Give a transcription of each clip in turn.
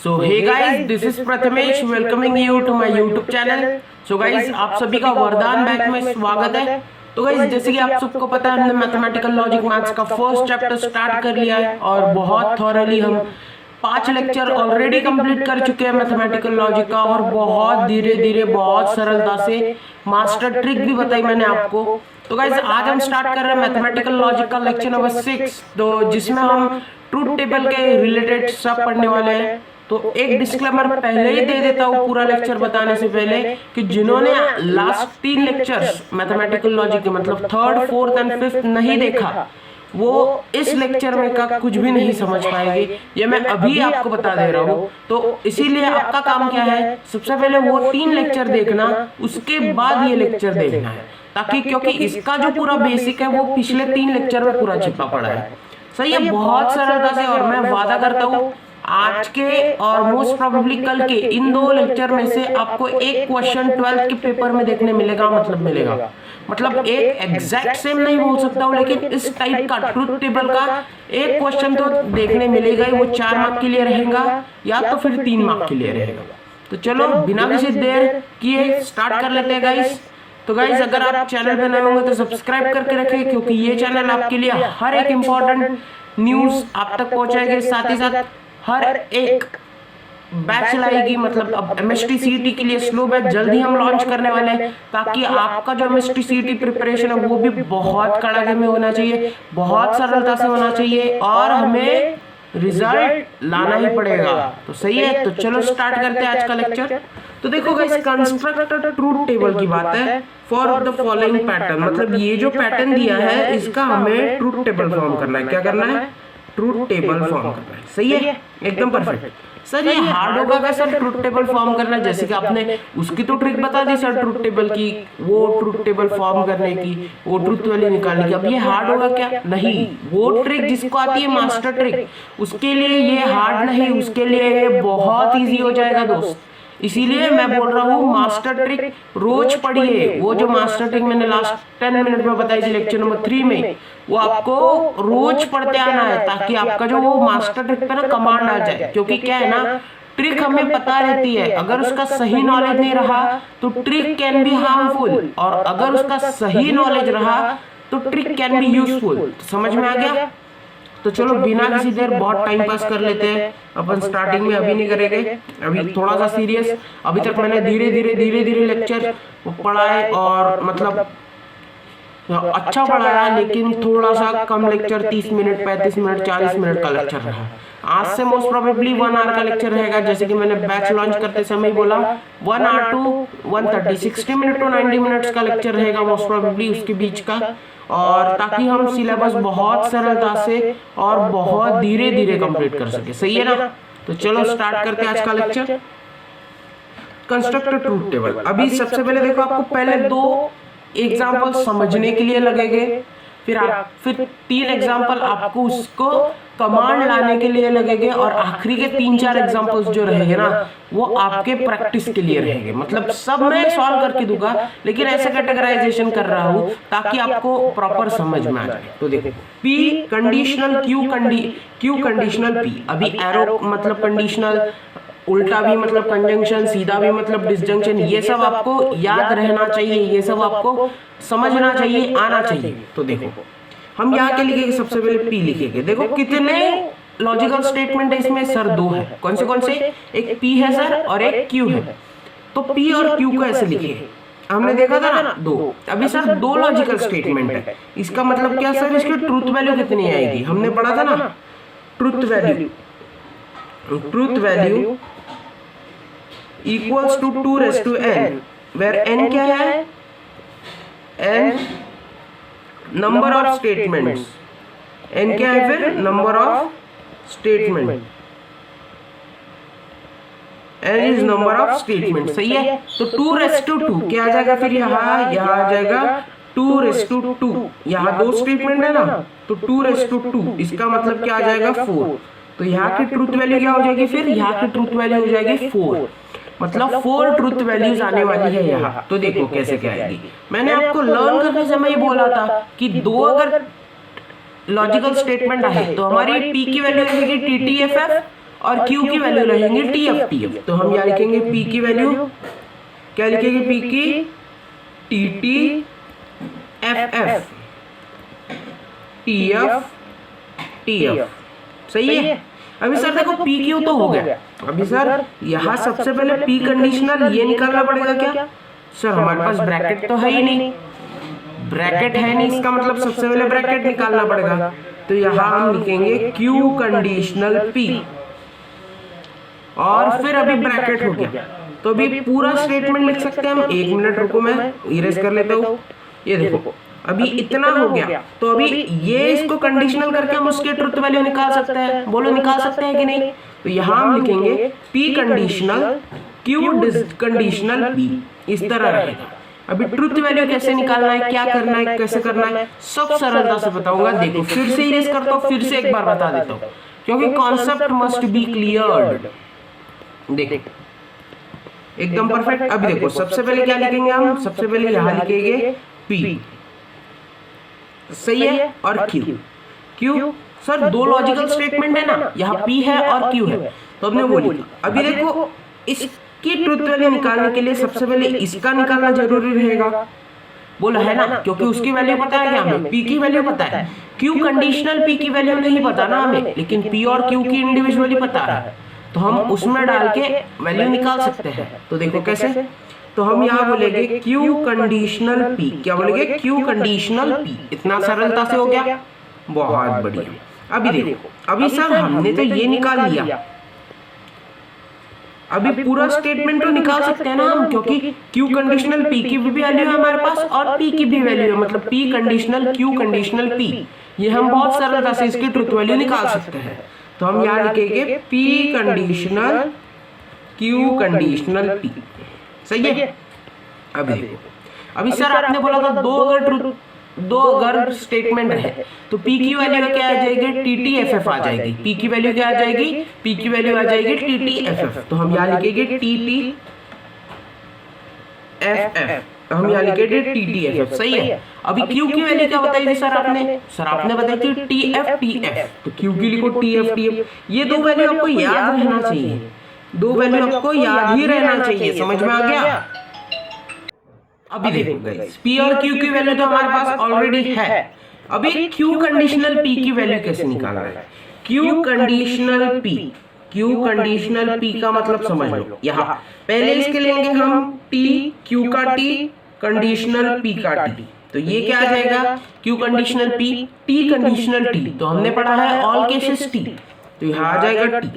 So hey guys, this is Prathamesh welcoming you to my YouTube channel. So guys, आप सभी का वरदान back में स्वागत है। तो गाइस, जैसे कि आप सबको पता है, हमने मैथमेटिकल लॉजिक मैथ्स का फर्स्ट चैप्टर स्टार्ट कर लिया है और बहुत थॉरली हम 5 लेक्चर ऑलरेडी कंप्लीट कर चुके हैं मैथमेटिकल लॉजिक का, और बहुत धीरे धीरे बहुत सरलता से मास्टर ट्रिक भी बताई मैंने आपको। तो गाइस, आज हम स्टार्ट कर रहे हैं मैथमेटिकल लॉजिक का लेक्चर नंबर 6, तो जिसमें हम ट्रूथ टेबल के रिलेटेड सब पढ़ने वाले हैं। तो एक डिस्क्लेमर पहले ही दे देता हूँ पूरा लेक्चर बताने से पहले, कि जिन्होंने लास्ट 3 लेक्चर्स मैथमेटिकल लॉजिक के मतलब 3rd, 4th एंड 5th नहीं देखा, वो इस लेक्चर में का कुछ भी नहीं समझ पाएंगे। ये मैं अभी आपको बता दे रहा हूँ। तो इसीलिए आपका काम क्या है, सबसे पहले वो 3 लेक्चर देखना, उसके बाद ये लेक्चर देखना है, ताकि क्योंकि इसका जो पूरा बेसिक है वो पिछले 3 लेक्चर में पूरा छिपा पड़ा है। सही है, बहुत सरलता से। और मैं वादा करता हूँ आज के और मोस्ट प्रोबेबली कल के इन 2 लेक्चर में से आपको एक क्वेश्चन 12th के पेपर में देखने मिलेगा, मतलब एक एग्जैक्ट सेम नहीं बोल सकता हूँ, लेकिन इस टाइप का ट्रूथ टेबल का एक क्वेश्चन तो देखने मिलेगा ही। वो 4 मार्क के लिए रहेगा या तो फिर 3 मार्क के लिए रहेगा। तो चलो बिना किसी देर किए स्टार्ट कर लेते हैं गाइस। तो गाइस, अगर आप चैनल पे नए होंगे तो सब्सक्राइब करके रखें, क्योंकि ये चैनल आपके लिए हर एक इम्पोर्टेंट न्यूज आप तक पहुंचाएगी। साथ ही साथ हर एक बैच लाएगी, मतलब अब एमएसटी सीईटी के लिए स्लो बैच जल्दी हम लॉन्च करने वाले हैं, ताकि आपका जो एमएसटी सीईटी प्रिपरेशन है वो भी बहुत कड़ाके में होना चाहिए, बहुत सरलता से होना चाहिए, और हमें रिजल्ट लाना ही पड़ेगा। तो सही है, तो चलो स्टार्ट करते हैं आज का लेक्चर। तो देखो गाइस, कंस्ट्रक्ट ट्रूथ टेबल की बात है फॉर द फॉलोइंग पैटर्न, मतलब ये जो पैटर्न दिया है इसका हमें ट्रूथ टेबल फॉर्म करना है। क्या करना है? ट्रूथ टेबल फॉर्म करना है। सही है, एकदम परफेक्ट। सर ये हार्ड होगा क्या सर ट्रूथ टेबल फॉर्म करना? जैसे कि आपने उसकी तो ट्रिक बता दी सर ट्रूथ टेबल की, वो ट्रूथ टेबल फॉर्म करने की, वो ट्रूथ वैल्यू निकालने की। अब ये हार्ड होगा क्या? नहीं, वो ट्रिक जिसको आती है मास्टर ट्रिक, उसके लिए ये हार्ड नहीं, उसके लिए ये बहुत इजी हो जाएगा दोस्त। इसीलिए मैं बोल रहा हूँ मास्टर ट्रिक रोज पढ़िए। वो जो मास्टर ट्रिक मैंने लास्ट 10 मिनट में बताई थी लेक्चर नंबर 3 में, वो आपको रोज पढ़ते आना है, ताकि आपका जो वो मास्टर ट्रिक पे ना कमांड आ जाए। क्योंकि क्या है ना, ट्रिक हमें पता रहती है, अगर उसका सही नॉलेज नहीं रहा तो ट्रिक कैन बी हार्मफुल, और अगर उसका सही नॉलेज रहा तो ट्रिक कैन बी यूजफुल। समझ में आ गया? तो चलो बिना किसी देर बहुत टाइम पास कर लेते हैं अपन। स्टार्टिंग में अभी नहीं करेंगे, अभी थोड़ा सा सीरियस। अभी तक मैंने धीरे धीरे लेक्चर पढ़ाए, और मतलब अच्छा पढ़ाया, लेकिन थोड़ा सा कम लेक्चर, 30 मिनट 35 मिनट 40 मिनट का लेक्चर रहा। आज से मोस्ट प्रोबेबली 1 आवर का लेक्चर रहेगा, जैसे कि मैंने बैच लॉन्च करते समय बोला 1 hour to 130, 60 minute to 90 minutes का लेक्चर रहेगा मोस्ट प्रोबेबली उसके बीच का, और ताकि हम सिलेबस बहुत सरलता से और बहुत धीरे धीरे कंप्लीट कर सके। सही है ना? तो चलो स्टार्ट करते हैं आज का लेक्चर। Construct truth table. अभी सबसे पहले देखो, आपको पहले 2 एग्जाम्पल समझने के लिए लगेंगे, फिर 3 एग्जाम्पल आपको उसको कमांड लाने के लिए लगेंगे, और आखिरी के 3-4 एग्जाम्पल्स जो रहेंगे ना, वो आपके प्रैक्टिस के लिए रहेंगे। मतलब सब मैं सॉल्व करके दूंगा, लेकिन ऐसे कैटेगराइजेशन कर रहा हूँ ताकि आपको प्रॉपर समझ में आ जाए। तो देखो, P conditional, Q conditional P। अभी एरो मतलब कंडीशनल, उल्टा भी मतलब कंजंक्शन, सीधा भी मतलब डिसजंक्शन, ये सब आपको याद रहना चाहिए, ये सब आपको समझना चाहिए, आना चाहिए। तो देखो, हम यहाँ के लिखेंगे, सबसे पहले P लिखेंगे। देखो कितने लॉजिकल स्टेटमेंट है इसमें सर? 2 है। कौन से? एक P है सर और एक Q है। तो P और Q को ऐसे लिखे, हमने देखा था ना 2। अभी सर 2 लॉजिकल स्टेटमेंट है, इसका मतलब क्या सर? इसकी ट्रूथ वैल्यू कितनी आएगी? हमने पढ़ा था ना, truth value equals to 2 raised to n, where n क्या है? n number of statements. n क्या है फिर? Number of statement. n is number of statement. सही है, तो 2 raised to 2 क्या आ जाएगा फिर? यहाँ आ जाएगा 2 raised to 2। यहाँ 2 स्टेटमेंट है ना, तो 2 raised to 2, इसका मतलब क्या आ जाएगा? 4। तो यहाँ की ट्रूथ वैल्यू क्या हो जाएगी फिर? यहाँ की ट्रूथ वैल्यू हो जाएगी 4, मतलब 4 ट्रूथ वैल्यूज आने वाली है यहाँ। तो देखो कैसे क्या आएगी। मैंने आपको लर्न करने समय ये बोला था कि 2 अगर लॉजिकल स्टेटमेंट आए तो हमारी P की वैल्यू रहेगी TTFF, और Q की वैल्यू रहेंगी TF TF। तो हम यहाँ लिखेंगे P की वैल्यू, क्या लिखेंगे P की, TT FF TF TF। सही है। अभी सर देखो PQ तो हो गया, अभी सर यहाँ सबसे पहले P कंडीशनल ये निकालना पड़ेगा क्या? सर हमारे पास ब्रैकेट तो है ही नहीं, ब्रैकेट है नहीं, इसका मतलब सबसे पहले ब्रैकेट निकालना पड़ेगा। तो यहाँ हम लिखेंगे Q कंडीशनल P और फिर अभी ब्रैकेट हो गया। तो अभी पूरा स्टेटमेंट लिख सकते हैं हम। 1 मिनट रुको, मैं इरेज कर लेता हूँ। ये देखो अभी इतना हो गया, तो अभी ये इसको कंडीशनल करके हम उसके ट्रुथ वैल्यू निकाल सकते हैं। बोलो निकाल सकते हैं कि नहीं? तो यहाँ हम लिखेंगे P conditional Q conditional P, इस तरह रहेगा। अभी ट्रुथ वैल्यू कैसे निकालना है, क्या करना है, कैसे करना है, सब सरलता से बताऊंगा। देखो फिर से इरेज करता हूँ, फिर से एक बार बता देता हूँ, क्योंकि कॉन्सेप्ट मस्ट बी क्लियर्ड। देखो एकदम परफेक्ट। अभी देखो सबसे पहले क्या लिखेंगे हम, सबसे पहले यहाँ लिखेंगे P, सही है, और Q। सर 2 लॉजिकल स्टेटमेंट है ना, यहाँ P है और Q है, तो हमने वो लिखा। अभी देखो इसकी ट्रुथ वैल्यू निकालने के लिए सबसे पहले इसका निकालना जरूरी रहेगा। बोला है ना, क्योंकि उसकी वैल्यू पता है क्या हमें, P की वैल्यू पता है। Q कंडीशनल P की वैल्यू नहीं पता ना हमें, लेकिन P और Q की इंडिविजुअली पता है, तो हम उसमें डाल के वैल्यू निकाल सकते हैं। तो देखो कैसे, तो हम यहाँ बोलेंगे Q कंडीशनल P, क्या बोलेंगे Q कंडीशनल P। इतना सरलता से हो गया, बहुत बढ़िया। अभी देखो, अभी सर हमने तो ये निकाल लिया, अभी पूरा स्टेटमेंट तो निकाल सकते हैं ना हम, क्योंकि Q कंडीशनल P की भी वैल्यू है हमारे पास और P की भी वैल्यू है, मतलब P conditional Q conditional P। ये हम बहुत सरलता से इसकी ट्रुथ वैल्यू निकाल सकते हैं। तो हम यहाँ लिखेंगे P conditional Q conditional P, सही है। अभी देखो, अभी सर आपने बोला था दो अगर स्टेटमेंट है तो P की वैल्यू क्या आ जाएगी, TTFF आ जाएगी। P की वैल्यू क्या आ जाएगी, P की वैल्यू आ जाएगी TTFF। तो हम यहाँ लिखेंगे TTFF, तो हम यहाँ लिखेंगे TTFF, सही है। अभी Q की वैल्यू क्या बताई थी सर आपने, बताई थी TF। तो Q की लिखो TF। ये 2 वैल्यू आपको याद रहना चाहिए, 2 वैल्यू आपको याद ही रहना चाहिए, समझ में आ गया? अभी देखो गाइस, P और Q की वैल्यू तो हमारे पास ऑलरेडी है। अभी Q कंडीशनल P की वैल्यू कैसे निकालना है? Q कंडीशनल P का मतलब समझ लो। यहाँ पहले इसके लेंगे हम T, Q का T कंडीशनल P का T। तो ये क्या आ जाएगा, Q conditional P, T conditional T। तो हमने पढ़ा है ऑल केसेस T, तो यहाँ आ जाएगा T।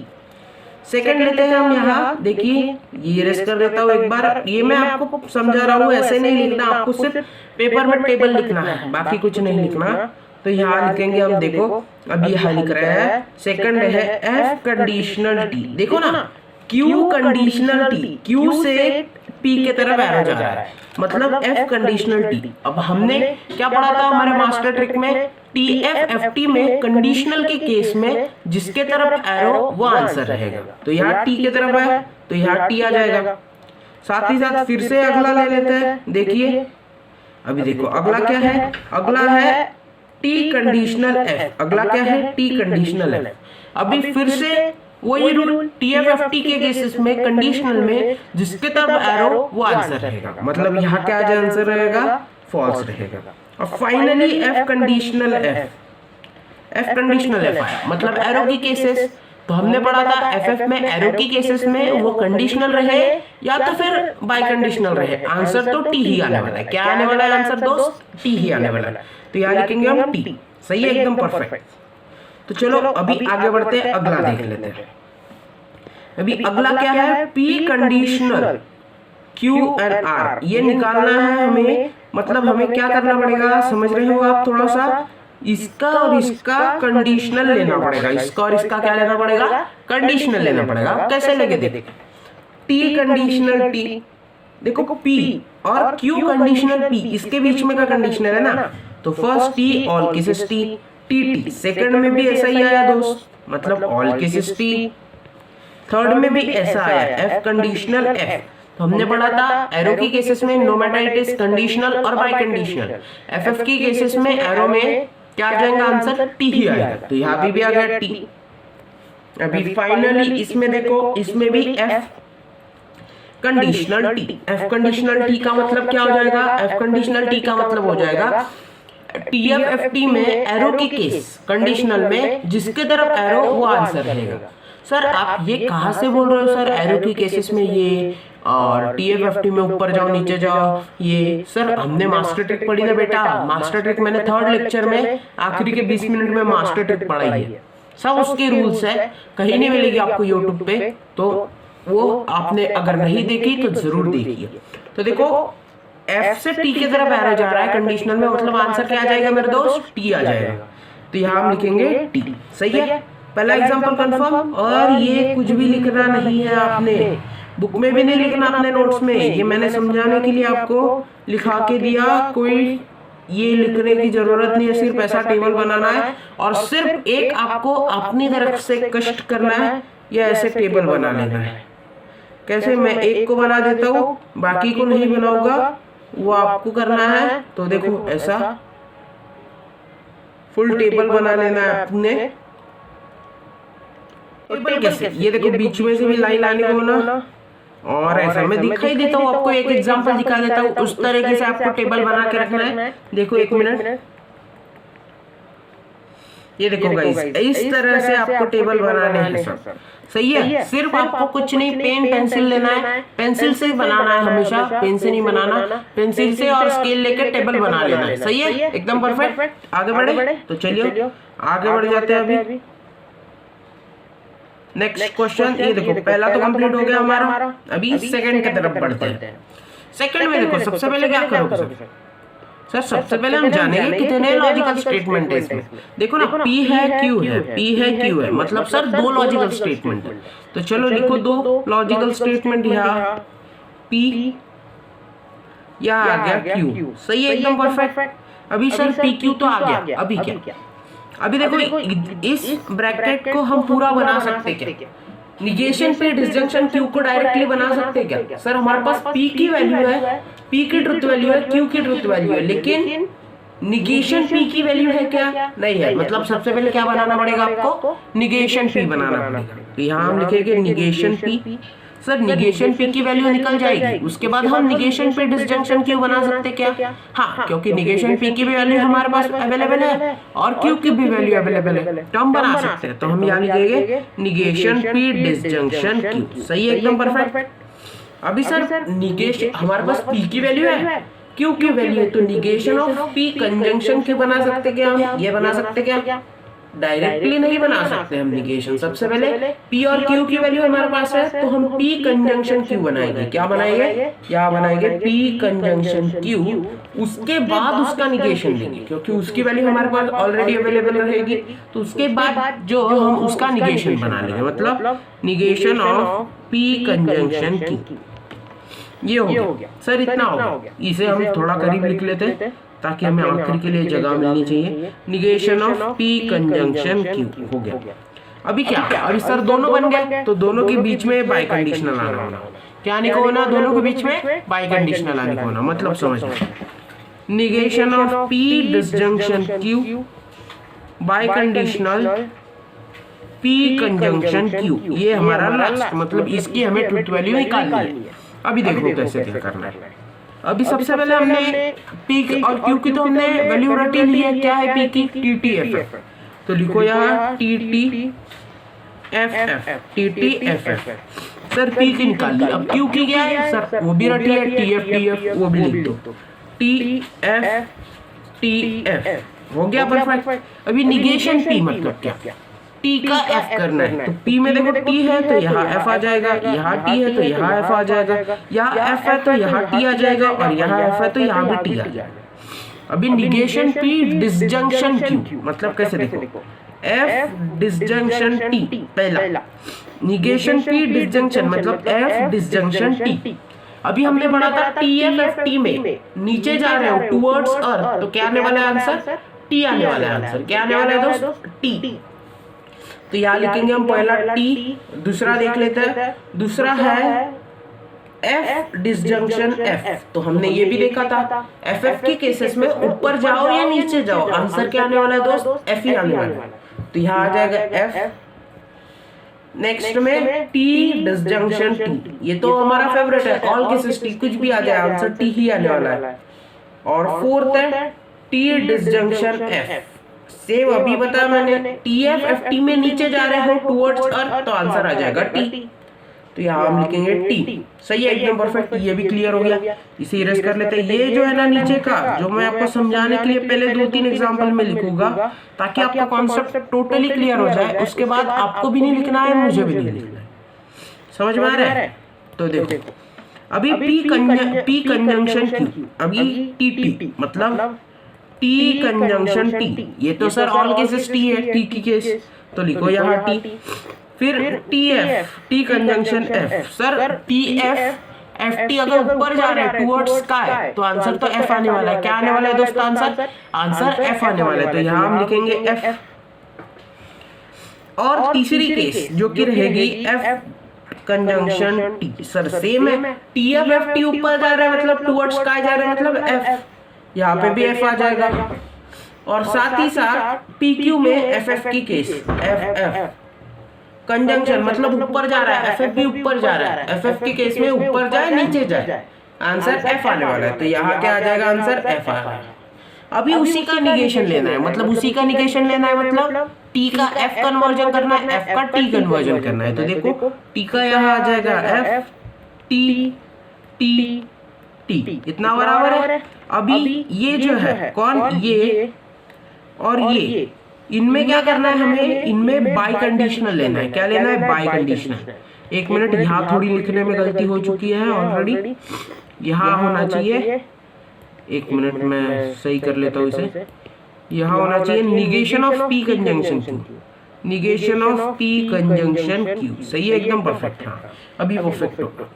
सेकंड लेते हैं हम, यहाँ देखिए ये रेस्ट कर देता हूँ एक बार। ये मैं आपको समझा रहा हूँ, ऐसे नहीं लिखना, आपको सिर्फ पेपर में टेबल लिखना है, बाकी कुछ नहीं लिखना। तो यहाँ लिखेंगे हम, देखो अब यहाँ लिख रहे हैं, सेकंड है F कंडीशनल T। देखो ना Q कंडीशनल T, Q से P के तरफ एरो जा रहा है, मतलब F कंडीशनल T। अब हमने क्या पढ़ा था हमारे मास्टर ट्रिक में, TFFT में कंडीशनल के केस में जिसके तरफ एरो वो आंसर रहेगा। तो यहाँ T के तरफ है तो यहाँ T आ जाएगा। साथ ही साथ फिर से अगला ले लेते हैं, देखिए अभी देखो अगला क्या है, अगला है T कंडीशनल F। अगला क्या है, T कंडीशनल F। अभी फिर से वही रूल, TFFT के केसेस में कंडीशनल में जिसके तरफ एरो वो आंसर रहेगा, मतलब यहाँ क्या आंसर रहेगा, फॉल्स रहेगा। और फाइनली F कंडीशनल F आया, मतलब एरो की केसेस। तो हमने पढ़ा था FF में एरो की केसेस में वो कंडीशनल रहे या तो फिर बाई कंडीशनल रहे, आंसर तो T ही आने वाला है। क्या आने वाला है आंसर दोस्त, T ही आने वाला है। तो यहाँ लिखेंगे हम T, सही है, एकदम परफेक्ट। तो चलो अभी आगे बढ़ते हैं, अगला देख लेते हैं। अभी अगला क्या है, P conditional Q and R, ये निकालना है हमें। मतलब हमें क्या करना पड़ेगा, समझ रहे हो आप, थोड़ा सा इसका और इसका कंडीशनल लेना पड़ेगा, इसका और इसका क्या लेना पड़ेगा, कंडीशनल लेना पड़ेगा। कैसे लेंगे, देखो T कंडीशनल T, देखो P और Q कंडीशनल P, इसके बीच में का कंडीशनल है ना। तो first T all cases T, TT। Second में भी ऐसा ही आया दोस्त, मतलब ऑल केसेस T। थर्ड में भी ऐसा आया F कंडीशनल F। तो हमने पढ़ा था एरो की केसेस में no matter it is conditional और बाई कंडीशनल। FF की केसेस में एरो में क्या आ जाएगा आंसर, T ही आएगा। तो यहाँ भी आ गया T। अभी फाइनली इसमें देखो, इसमें भी F conditional T. F conditional T का मतलब क्या हो जाएगा? एफ कंडीशनल टी का मतलब हो जाएगा टीएफएफटी में एरो के केस कंडीशनल में जिसके तरफ एरो वो आंसर रहेगा। सर आप ये कहाँ से बोल रहे हो सर, एरो के केसेस में ये और टीएफएफटी में ऊपर जाओ नीचे जाओ ये? सर हमने मास्टर ट्रिक पढ़ी ना बेटा, मास्टर ट्रिक मैंने थर्ड लेक्चर में आखिरी के 20 मिनट में मास्टर ट्रिक पढ़ाई है। सब उसके रूल्स है, कहीं नहीं मिलेगी आपको यूट्यूब पे, तो वो आपने अगर नहीं देखी तो जरूर देखिए। तो देखो एफ से टी की तरफ एरो जा रहा है कंडीशनल में, मतलब आंसर क्या आ जाएगा मेरे दोस्त? टी आ जाएगा। तो यहाँ हम लिखेंगे टी। सही है, पहला एग्जांपल कंफर्म। और ये कुछ भी लिखना नहीं है आपने, बुक में भी नहीं लिखना अपने नोट्स में, ये मैंने समझाने के लिए आपको लिखा के दिया। कोई ये लिखने की जरूरत नहीं है, सिर्फ ऐसा टेबल बनाना है और सिर्फ एक आपको अपनी तरफ से कष्ट करना है या ऐसे टेबल बना लेना है। कैसे? मैं एक को बना देता हूँ, बाकी को नहीं बनाऊंगा, वो आपको करना है। तो देखो ऐसा फुल टेबल बना लेना है अपने। टेबल कैसे? ये देखो बीच में से भी लाइन लाने को ना, और ऐसा मैं दिखाई देता हूँ आपको, एक एग्जांपल दिखा देता हूँ। उस तरीके से आपको टेबल बना के रखना है। देखो एक मिनट, ये देखो गाइस, इस तरह से आपको टेबल बनाने हैं सर। सही है, सिर्फ आपको कुछ नहीं, पेन पेंसिल लेना है, पेंसिल से बनाना है हमेशा, पेन से नहीं बनाना, पेंसिल से और स्केल लेकर टेबल बना लेना है। सही है, एकदम परफेक्ट। आगे बढ़े तो चलिए आगे बढ़ जाते हैं अभी। नेक्स्ट क्वेश्चन, ये देखो पहला तो कंप्लीट हो गया हमारा, अभी सेकंड की तरफ बढ़ते हैं। सेकंड में देखो सबसे पहले क्या करोगे सर? सबसे पहले हम जानेंगे कितने लॉजिकल स्टेटमेंट है इसमें। देखो ना, P है Q है, P है Q है, मतलब सर दो लॉजिकल स्टेटमेंट है। तो चलो लिखो दो लॉजिकल स्टेटमेंट, यहाँ P या आ गया Q। सही है, एकदम परफेक्ट। अभी सर PQ तो आ गया, अभी क्या? अभी देखो इस ब्रैकेट को हम पूरा बना सकते क्या? निगेशन पे डिसजंक्शन Q को डायरेक्टली बना सकते क्या? सर हमारे पास P की वैल्यू है, P की ट्रुथ वैल्यू है, Q की ट्रुथ वैल्यू है, लेकिन निगेशन P की वैल्यू है क्या? नहीं है। मतलब सबसे पहले क्या बनाना पड़ेगा आपको? निगेशन P बनाना पड़ेगा। तो यहाँ हम लिखेंगे negation P। Sir negation P की वैल्यू निकल जाएगी, उसके बाद हम निगेशन पे डिसजंक्शन Q बना सकते क्या? हाँ, क्योंकि निगेशन P की भी वैल्यू हमारे पास अवेलेबल है और Q की भी वैल्यू अवेलेबल है, तो हम बना सकते हैं। तो हम यहाँ लिखेंगे निगेशन P डिसजंक्शन Q। सही है, एकदम परफेक्ट। अभी सर निगेशन हमारे पास P की वैल्यू है, Q की वैल्यू है, तो negation of P conjunction Q बना सकते क्या हम? ये बना सकते क्या? डायरेक्टली नहीं बना सकते हम निगेशन। सबसे पहले P और Q की वैल्यू हमारे पास है, तो हम P कंजंक्शन Q बनाएंगे। क्या बनाएंगे? यहाँ बनाएंगे P कंजंक्शन Q, उसके बाद उसका निगेशन लेंगे, क्योंकि उसकी वैल्यू हमारे पास ऑलरेडी अवेलेबल रहेगी। तो उसके बाद जो हम उसका निगेशन बना लेंगे, मतलब negation of P conjunction Q। ये हो गया सर, इतना हो गया। इसे हम थोड़ा करीब लिख लेते हैं ताकि हमें आखिर के लिए जगह मिलनी चाहिए। Negation of P conjunction Q हो गया। अभी क्या? अभी सर दोनों बन गए, तो दोनों के बीच में बाई कंडीशनल आना होना। क्या आने को होना? दोनों के बीच में बाई कंडीशनल आने को होना। मतलब समझ लो, negation of P disjunction Q biconditional P conjunction Q, ये हमारा लास्ट, मतलब इसकी हमें ट्रुथ वैल्यू निकालनी है। अभी देखो कैसे क्या करना है। अभी सबसे पहले हमने P और Q की तो हमने वैल्यू रट ली है। क्या है P की? TTFF। तो लिखो यहाँ TTFF। सर P की निकाल ली, अब Q की क्या है सर? वो भी रटी है, TF वो भी लिख दो, TF हो गया परफेक्ट। अभी निगेशन P मतलब क्या? T का F करना है। तो P में देखो T है तो यहाँ F आ जाएगा, यहाँ T है तो यहाँ F आ जाएगा, यहाँ F है तो यहाँ T आ जाएगा, और यहाँ F है तो यहाँ भी T आ जाएगा। अभी निगेशन P डिसजंक्शन Q मतलब कैसे? देखो F डिसजंक्शन T, पहला निगेशन P डिसजंक्शन मतलब F डिसजंक्शन T। अभी हमने पढ़ा था TFFT में नीचे जा रहे हो टुवर्ड्स अर्थ, तो क्या आने वाला है आंसर? T आने वाला है आंसर। क्या आने वाला है दोस्त? T। तो यहाँ लिखेंगे हम पहला T, दूसरा देख लेते हैं, दूसरा है F डिसजंक्शन F। तो हमने ये भी देखा था FF के केसेस में ऊपर जाओ या नीचे जाओ, आंसर क्या आने वाला है दोस्त? F ही आने वाला है। तो यहाँ आ जाएगा F नेक्स्ट में टी डिसजंक्शन टी, ये तो हमारा फेवरेट है, ऑल केसेस टी, कुछ भी आ जाए आंसर टी ही आने वाला है। और फोर्थ है टी डिसजंक्शन एफ, सेम अभी बताया मैंने, टी एफ एफ टी में नीचे जा रहे हो टुवर्ड्स अर्थ तो आंसर आ जाएगा टी, तो यहाँ हम लिखेंगे टी। सही है, एकदम परफेक्ट, ये भी क्लियर हो गया। इसे इरेज कर लेते हैं। ये जो है ना नीचे का, जो मैं आपको समझाने के लिए पहले 2-3 एग्जांपल में लिखूंगा ताकि आपका कॉन्सेप्ट टोटली क्लियर हो जाए, उसके बाद आपको भी नहीं लिखना है, मुझे भी नहीं लिखना है। समझ में आ रहा है? तो देखो अभी पी कंजंक्शन क्यू, अभी टी टी मतलब टी कंजंक्शन टी, ये तो सर ऑल केसेस टी है, टी की केस, तो लिखो यहाँ टी। फिर T F, T conjunction F, sir T F F T अगर ऊपर जा रहे हैं टुवर्ड्स स्काई तो आंसर तो एफ आने वाला है। क्या आने वाला है दोस्तों? आंसर एफ आने वाला है, तो यहाँ हम लिखेंगे एफ। और तीसरी केस जो कि रहेगी F conjunction T, sir same है, टी एफ एफ टी ऊपर जा रहा है मतलब टुवर्ड्स स्काई जा रहा है मतलब एफ, यहाँ पे भी एफ आ जाएगा। और साथ ही साथ पी क्यू में एफ एफ की केस, एफ एफ कंजंक्शन मतलब ऊपर जा रहा है, एफ एफ भी ऊपर जा रहा है, एफ एफ के केस में ऊपर जाए नीचे जाए, आंसर एफ आने वाला है, तो यहाँ क्या आ जाएगा? आंसर एफ आएगा। अभी उसी का निगेशन लेना है, मतलब उसी का निगेशन लेना है, मतलब टी का एफ कन्वर्जन करना है, एफ का टी कन्वर्जन करना है। तो देखो टी का यहाँ आ जाएगा एफ टी टी टी, इतना बराबर है। अभी ये जो है कौन, ये और ये, इनमें क्या करना है हमें? इनमें बाई कंडीशनल लेना है। क्या लेना है? By conditional. एक मिनट, यहाँ थोड़ी लिखने में गलती हो चुकी है ऑलरेडी, यहाँ होना चाहिए, एक मिनट में सही कर लेता हूँ इसे, यहाँ होना चाहिए negation of P conjunction Q, negation of P conjunction Q. सही है, एकदम परफेक्ट। हाँ अभी परफेक्ट होगा,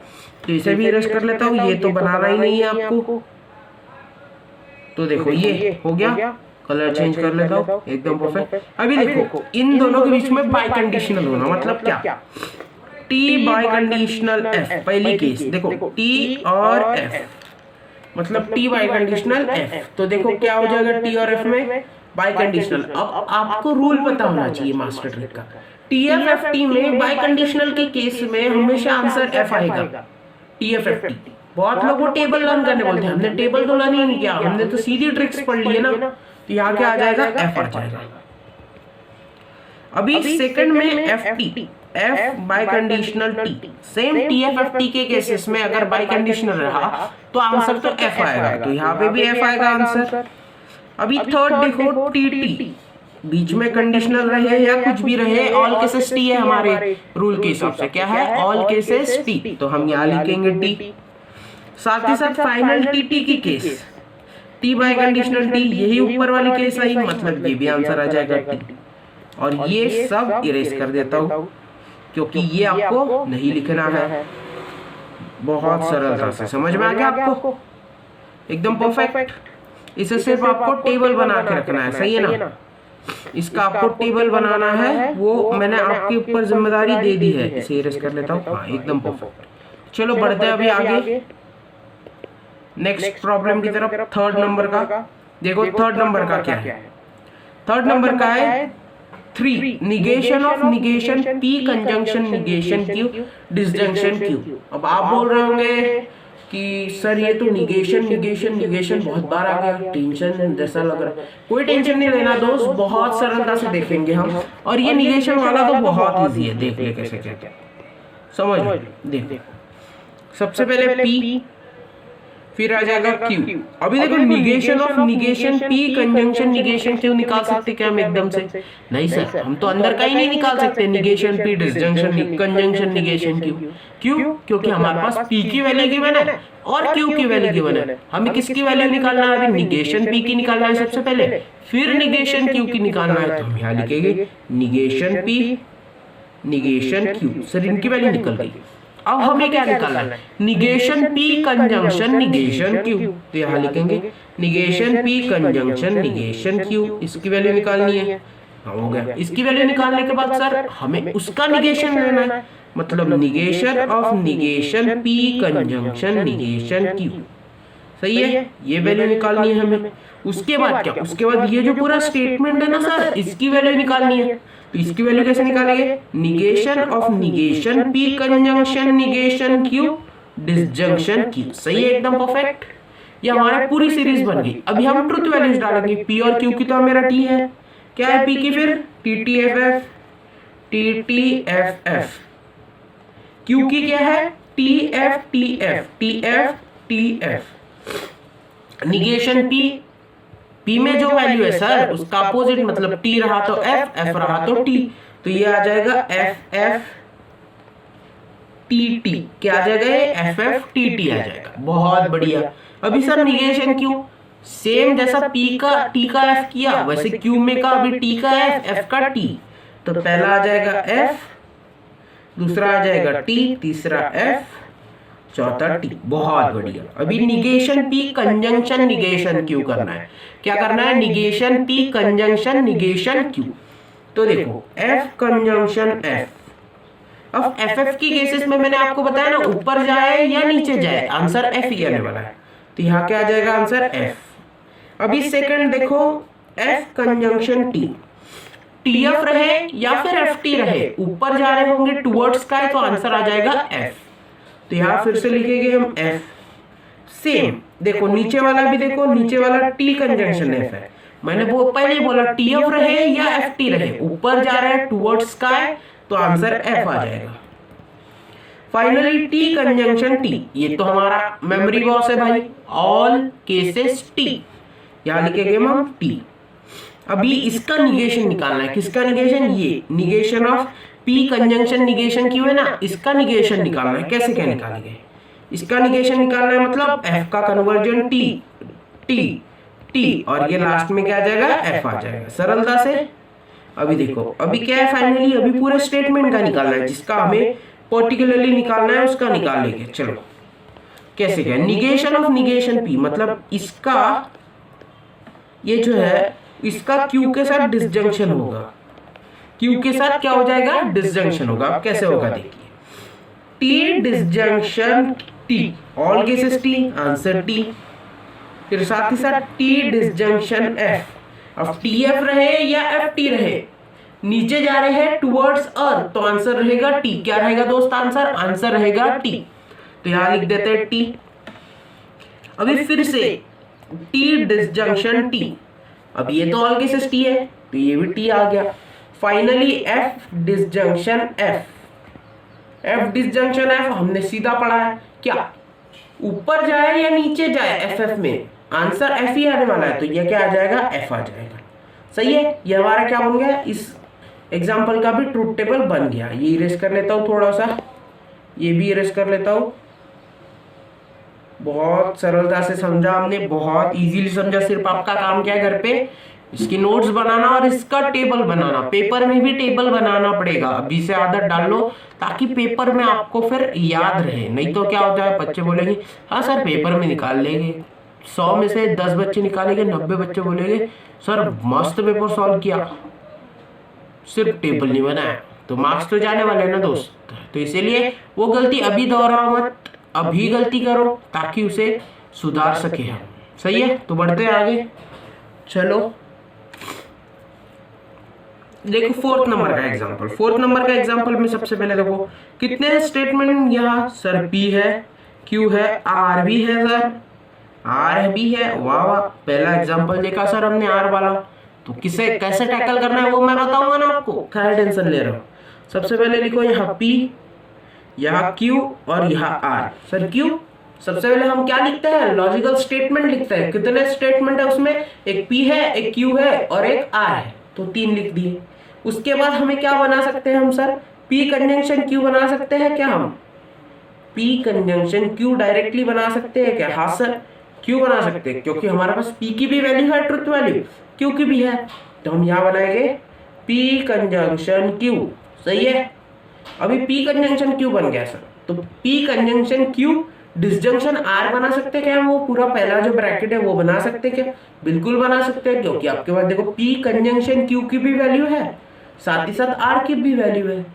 तो इसे भी इरेज कर लेता हूँ, ये तो बनाना ही नहीं है आपको। तो देखो ये हो गया, कलर चेंज कर लेता हूँ, एकदम परफेक्ट। अभी देखो इन दोनों के बीच में बाई कंडीशनल होना, मतलब क्या? टी बाई कंडीशनल एफ, पहली केस देखो टी और एफ, मतलब टी बाई कंडीशनल एफ, तो देखो क्या हो जाएगा टी और एफ में बाई कंडीशनल। अब आपको रूल पता होना चाहिए मास्टर ट्रिक का, टी एफ एफ टी में बाई कंडीशनल के केस में हमेशा आंसर एफ आएगा, टी एफ एफ टी। बहुत लोग वो टेबल लर्न करने बोलते हैं, हमने टेबल तो लर्न ही नहीं किया, हमने तो सीधी ट्रिक्स पढ़ ली है ना, तो यहाँ क्या आ जाएगा? एफ आ जाएगा। अभी सेकंड में F T, F by conditional T, same T F F T के केसेस में अगर बाई कंडीशनल रहा तो आंसर तो एफ आएगा, तो यहाँ पे भी एफ आएगा आंसर। अभी थर्ड देखो टी टी, बीच में कंडीशनल रहे या कुछ भी रहे, ऑल केसेस टी है हमारे रूल के हिसाब से। क्या है? ऑल केसेस टी, तो हम यहाँ लिखेंगे टी। साथ ही साथ फाइनल टी टी की case, T by conditional T, यही ऊपर वाली केस आई, मतलब ये भी आंसर आ जाएगा टी। और ये सब इरेज कर देता हूँ क्योंकि ये आपको नहीं लिखना है। बहुत सरलता से समझ में आ गया आपको, एकदम परफेक्ट। इसे सिर्फ आपको टेबल बना के रखना है, सही है ना? इसका आपको टेबल बनाना है, वो मैंने आपके ऊपर जिम्मेदारी दे दी है। इसे इरेज कर लेता हूँ, हाँ एकदम परफेक्ट। चलो बढ़ते हैं अभी आगे नेक्स्ट प्रॉब्लम की तरफ। थर्ड नंबर का देखो, थर्ड नंबर का क्या है? थर्ड नंबर का है 3 negation of negation P conjunction negation Q disjunction Q. अब आप बोल रहे होंगे कि सर ये तो निगेशन निगेशन निगेशन बहुत बार आ गया, टेंशन जैसा लग रहा है। कोई टेंशन नहीं लेना दोस्त, बहुत सरलता से देखेंगे हम, और ये निगेशन वाला तो बहुत इजी है, देख ले कैसे क्या समझ देख। सबसे पहले पी, फिर आ जाएगा क्यू। अभी देखो negation of negation P conjunction negation Q निकाल सकते क्या हम एकदम से? नहीं सर, हम तो अंदर का ही नहीं निकाल सकते, negation P disjunction conjunction negation Q. क्यों? क्योंकि हमारे पास पी की वैल्यू गिवन है और क्यू की वैल्यू गिवन है। हमें किसकी वैल्यू निकालना है? अभी निगेशन पी की निकालना है सबसे पहले, फिर निगेशन क्यू की निकालना है। तो हम यहाँ लिखेंगे negation P negation Q. Sir इनकी वैल्यू निकल गई, अब हमें क्या निकालना है? Negation P conjunction negation Q. तो यहाँ लिखेंगे negation P conjunction negation Q, इसकी वैल्यू निकालनी है। हो गया। इसकी वैल्यू निकालने के बाद सर हमें उसका निगेशन लेना है, मतलब negation of negation P conjunction negation Q. सही है, ये वैल्यू निकालनी है हमें। उसके बाद क्या? उसके बाद ये जो पूरा स्टेटमेंट है ना सर, इसकी वैल्यू निकालनी है। तो इसकी वैल्यू कैसे निकालेंगे? Negation of negation P conjunction negation Q disjunction Q. सही है, एकदम परफेक्ट। ये हमारी पूरी सीरीज बन गई। अभी हम ट्रुथ वैल्यूज डालेंगे। पी और क्यू की तो मेरा टी है, क्या है पी की? फिर T T F F, T T F F. Q की क्या है? T F T F, T F T F. Negation P, P में जो वैल्यू है सर उसका अपोजिट, मतलब टी रहा तो एफ, एफ रहा तो टी, तो ये आ जाएगा एफ एफ टी टी। क्या आ जाएगा? ये एफ एफ टी टी आ जाएगा। बहुत बढ़िया। अभी सर निगेशन क्यू, सेम जैसा पी का टी का एफ किया वैसे क्यू में का अभी टी का एफ, एफ का टी। तो पहला आ जाएगा एफ, दूसरा आ जाएगा टी, तीसरा एफ, चौथा टी। बहुत बढ़िया। अभी negation P conjunction negation Q करना है। क्या करना है? Negation P conjunction negation Q. तो देखो एफ कंजंक्शन एफ। अब एफ एफ की केसेस में मैंने आपको बताया ना, ऊपर जाए या नीचे जाए, आंसर एफ ही आने वाला है। तो यहाँ क्या आ जाएगा? Answer F. अभी सेकंड देखो, F conjunction T, T F रहे या फिर एफ टी रहे, ऊपर जा रहे होंगे टुवर्ड्स का, तो आंसर आ जाएगा एफ। तो यहाँ फिर से लिखेंगे हम एफ। सेम देखो नीचे वाला भी, देखो नीचे वाला टी कंजंक्शन एफ है। मैंने वो पहले ही बोला टी एफ रहे या एफ टी रहे, ऊपर जा रहे हैं टुवर्ड्स स्काई, तो आंसर एफ आ जाएगा। फाइनली टी कंजंक्शन टी, ये तो हमारा मेमोरी लॉस है भाई, ऑल केसेस टी, यहां लिखेंगे हम टी। अभी इसका निगेशन निकालना है। किसका निगेशन? ये negation of P conjunction negation क्यों है ना, इसका निगेशन निकालना है। कैसे क्या निकालेंगे? इसका निगेशन निकालना है मतलब एफ का कन्वर्जन टी, टी टी, और ये लास्ट में क्या आ जाएगा? एफ आ जाएगा, सरलता से। अभी देखो अभी क्या है फाइनली, अभी पूरे स्टेटमेंट का निकालना है, जिसका हमें पर्टिकुलरली निकालना है उसका निकाल लेंगे। चलो कैसे क्या? निगेशन ऑफ निगेशन पी, मतलब इसका ये जो है इसका क्यू के साथ डिसजंक्शन होगा। क्यू के साथ क्या हो जाएगा? डिसजंक्शन होगा। अब कैसे होगा देखिए, T disjunction T, all cases T, answer T. फिर साथ ही साथ टी डिसजंक्शन एफ। अब टी एफ रहे या एफ टी रहे, नीचे जा रहे हैं टुवर्ड्स अर्थ, तो आंसर रहेगा टी। क्या रहेगा दोस्त? आंसर रहेगा टी। तो यहां लिख देते हैं टी। अभी फिर से टी डिसजंक्शन टी, अब ये तो ऑल केसेस टी है तो ये भी टी आ गया। Finally F disjunction F, F disjunction F हमने सीधा पढ़ा है। क्या ऊपर जाए या नीचे जाए एफ एफ में, आंसर एफ ही आने वाला है, तो ये क्या आ जाएगा? एफ आ जाएगा। सही है, ये हमारा क्या बन गया? इस एग्जाम्पल का भी ट्रूथ टेबल बन गया। ये इरेज कर लेता हूँ थोड़ा सा, ये भी इरेज कर लेता हूँ। बहुत सरलता से समझा हमने, बहुत इजीली समझा। सिर्फ आपका काम क्या है घर पे इसकी नोट्स बनाना और इसका टेबल बनाना। पेपर में भी टेबल बनाना पड़ेगा, अभी से आदत डाल लो ताकि पेपर में आपको फिर याद रहे। नहीं तो क्या होता है, बच्चे बोलेंगे हाँ सर पेपर में निकाल लेंगे, 100 में से 10 बच्चे निकालेंगे, 90 बच्चे बोलेंगे सर मस्त पेपर सॉल्व किया, सिर्फ टेबल नहीं बनाया, तो मार्क्स तो जाने वाले ना दोस्त। तो इसीलिए वो गलती अभी दोहराओ मत, अभी गलती करो ताकि उसे सुधार सके हम। सही है, तो बढ़ते हैं आगे। चलो देखो फोर्थ नंबर का एग्जांपल। फोर्थ नंबर का एग्जांपल में सबसे पहले देखो कितने स्टेटमेंट यहाँ सर पी है, क्यू है, आर भी है सर, आर भी है। वाह वाह, पहला एग्जांपल देखा सर हमने आर वाला, तो किसे कैसे टैकल करना है वो मैं बताऊंगा ना आपको, क्या टेंशन ले रहा हूँ। सबसे पहले लिखो यहाँ पी, यहाँ क्यू और यहाँ आर। सर क्यू सबसे पहले हम क्या लिखते हैं? लॉजिकल स्टेटमेंट लिखते हैं। कितने स्टेटमेंट है उसमें? एक पी है, एक क्यू है और एक आर है, तो 3 लिख दिए। उसके बाद हमें क्या बना सकते हैं हम सर? पी कंजंक्शन क्यू बना सकते हैं क्या हम? पी कंजंक्शन क्यू डायरेक्टली बना सकते हैं क्या? हाँ सर, क्यों बना सकते हैं? क्योंकि हमारे पास पी की भी वैल्यू है, ट्रुथ वैल्यू, क्यू की भी है, तो हम यहाँ बनाएंगे पी कंजंक्शन क्यू। सही है, अभी पी कंजंक्शन क्यू बन गया सर, तो P conjunction Q disjunction R बना सकते हैं क्या हम? वो पूरा पहला जो ब्रैकेट है वो बना सकते हैं क्या? बिल्कुल बना सकते हैं, क्योंकि आपके पास देखो पी कंजंक्शन क्यू की भी वैल्यू है, साथ ही साथ आर की भी वैल्यू है।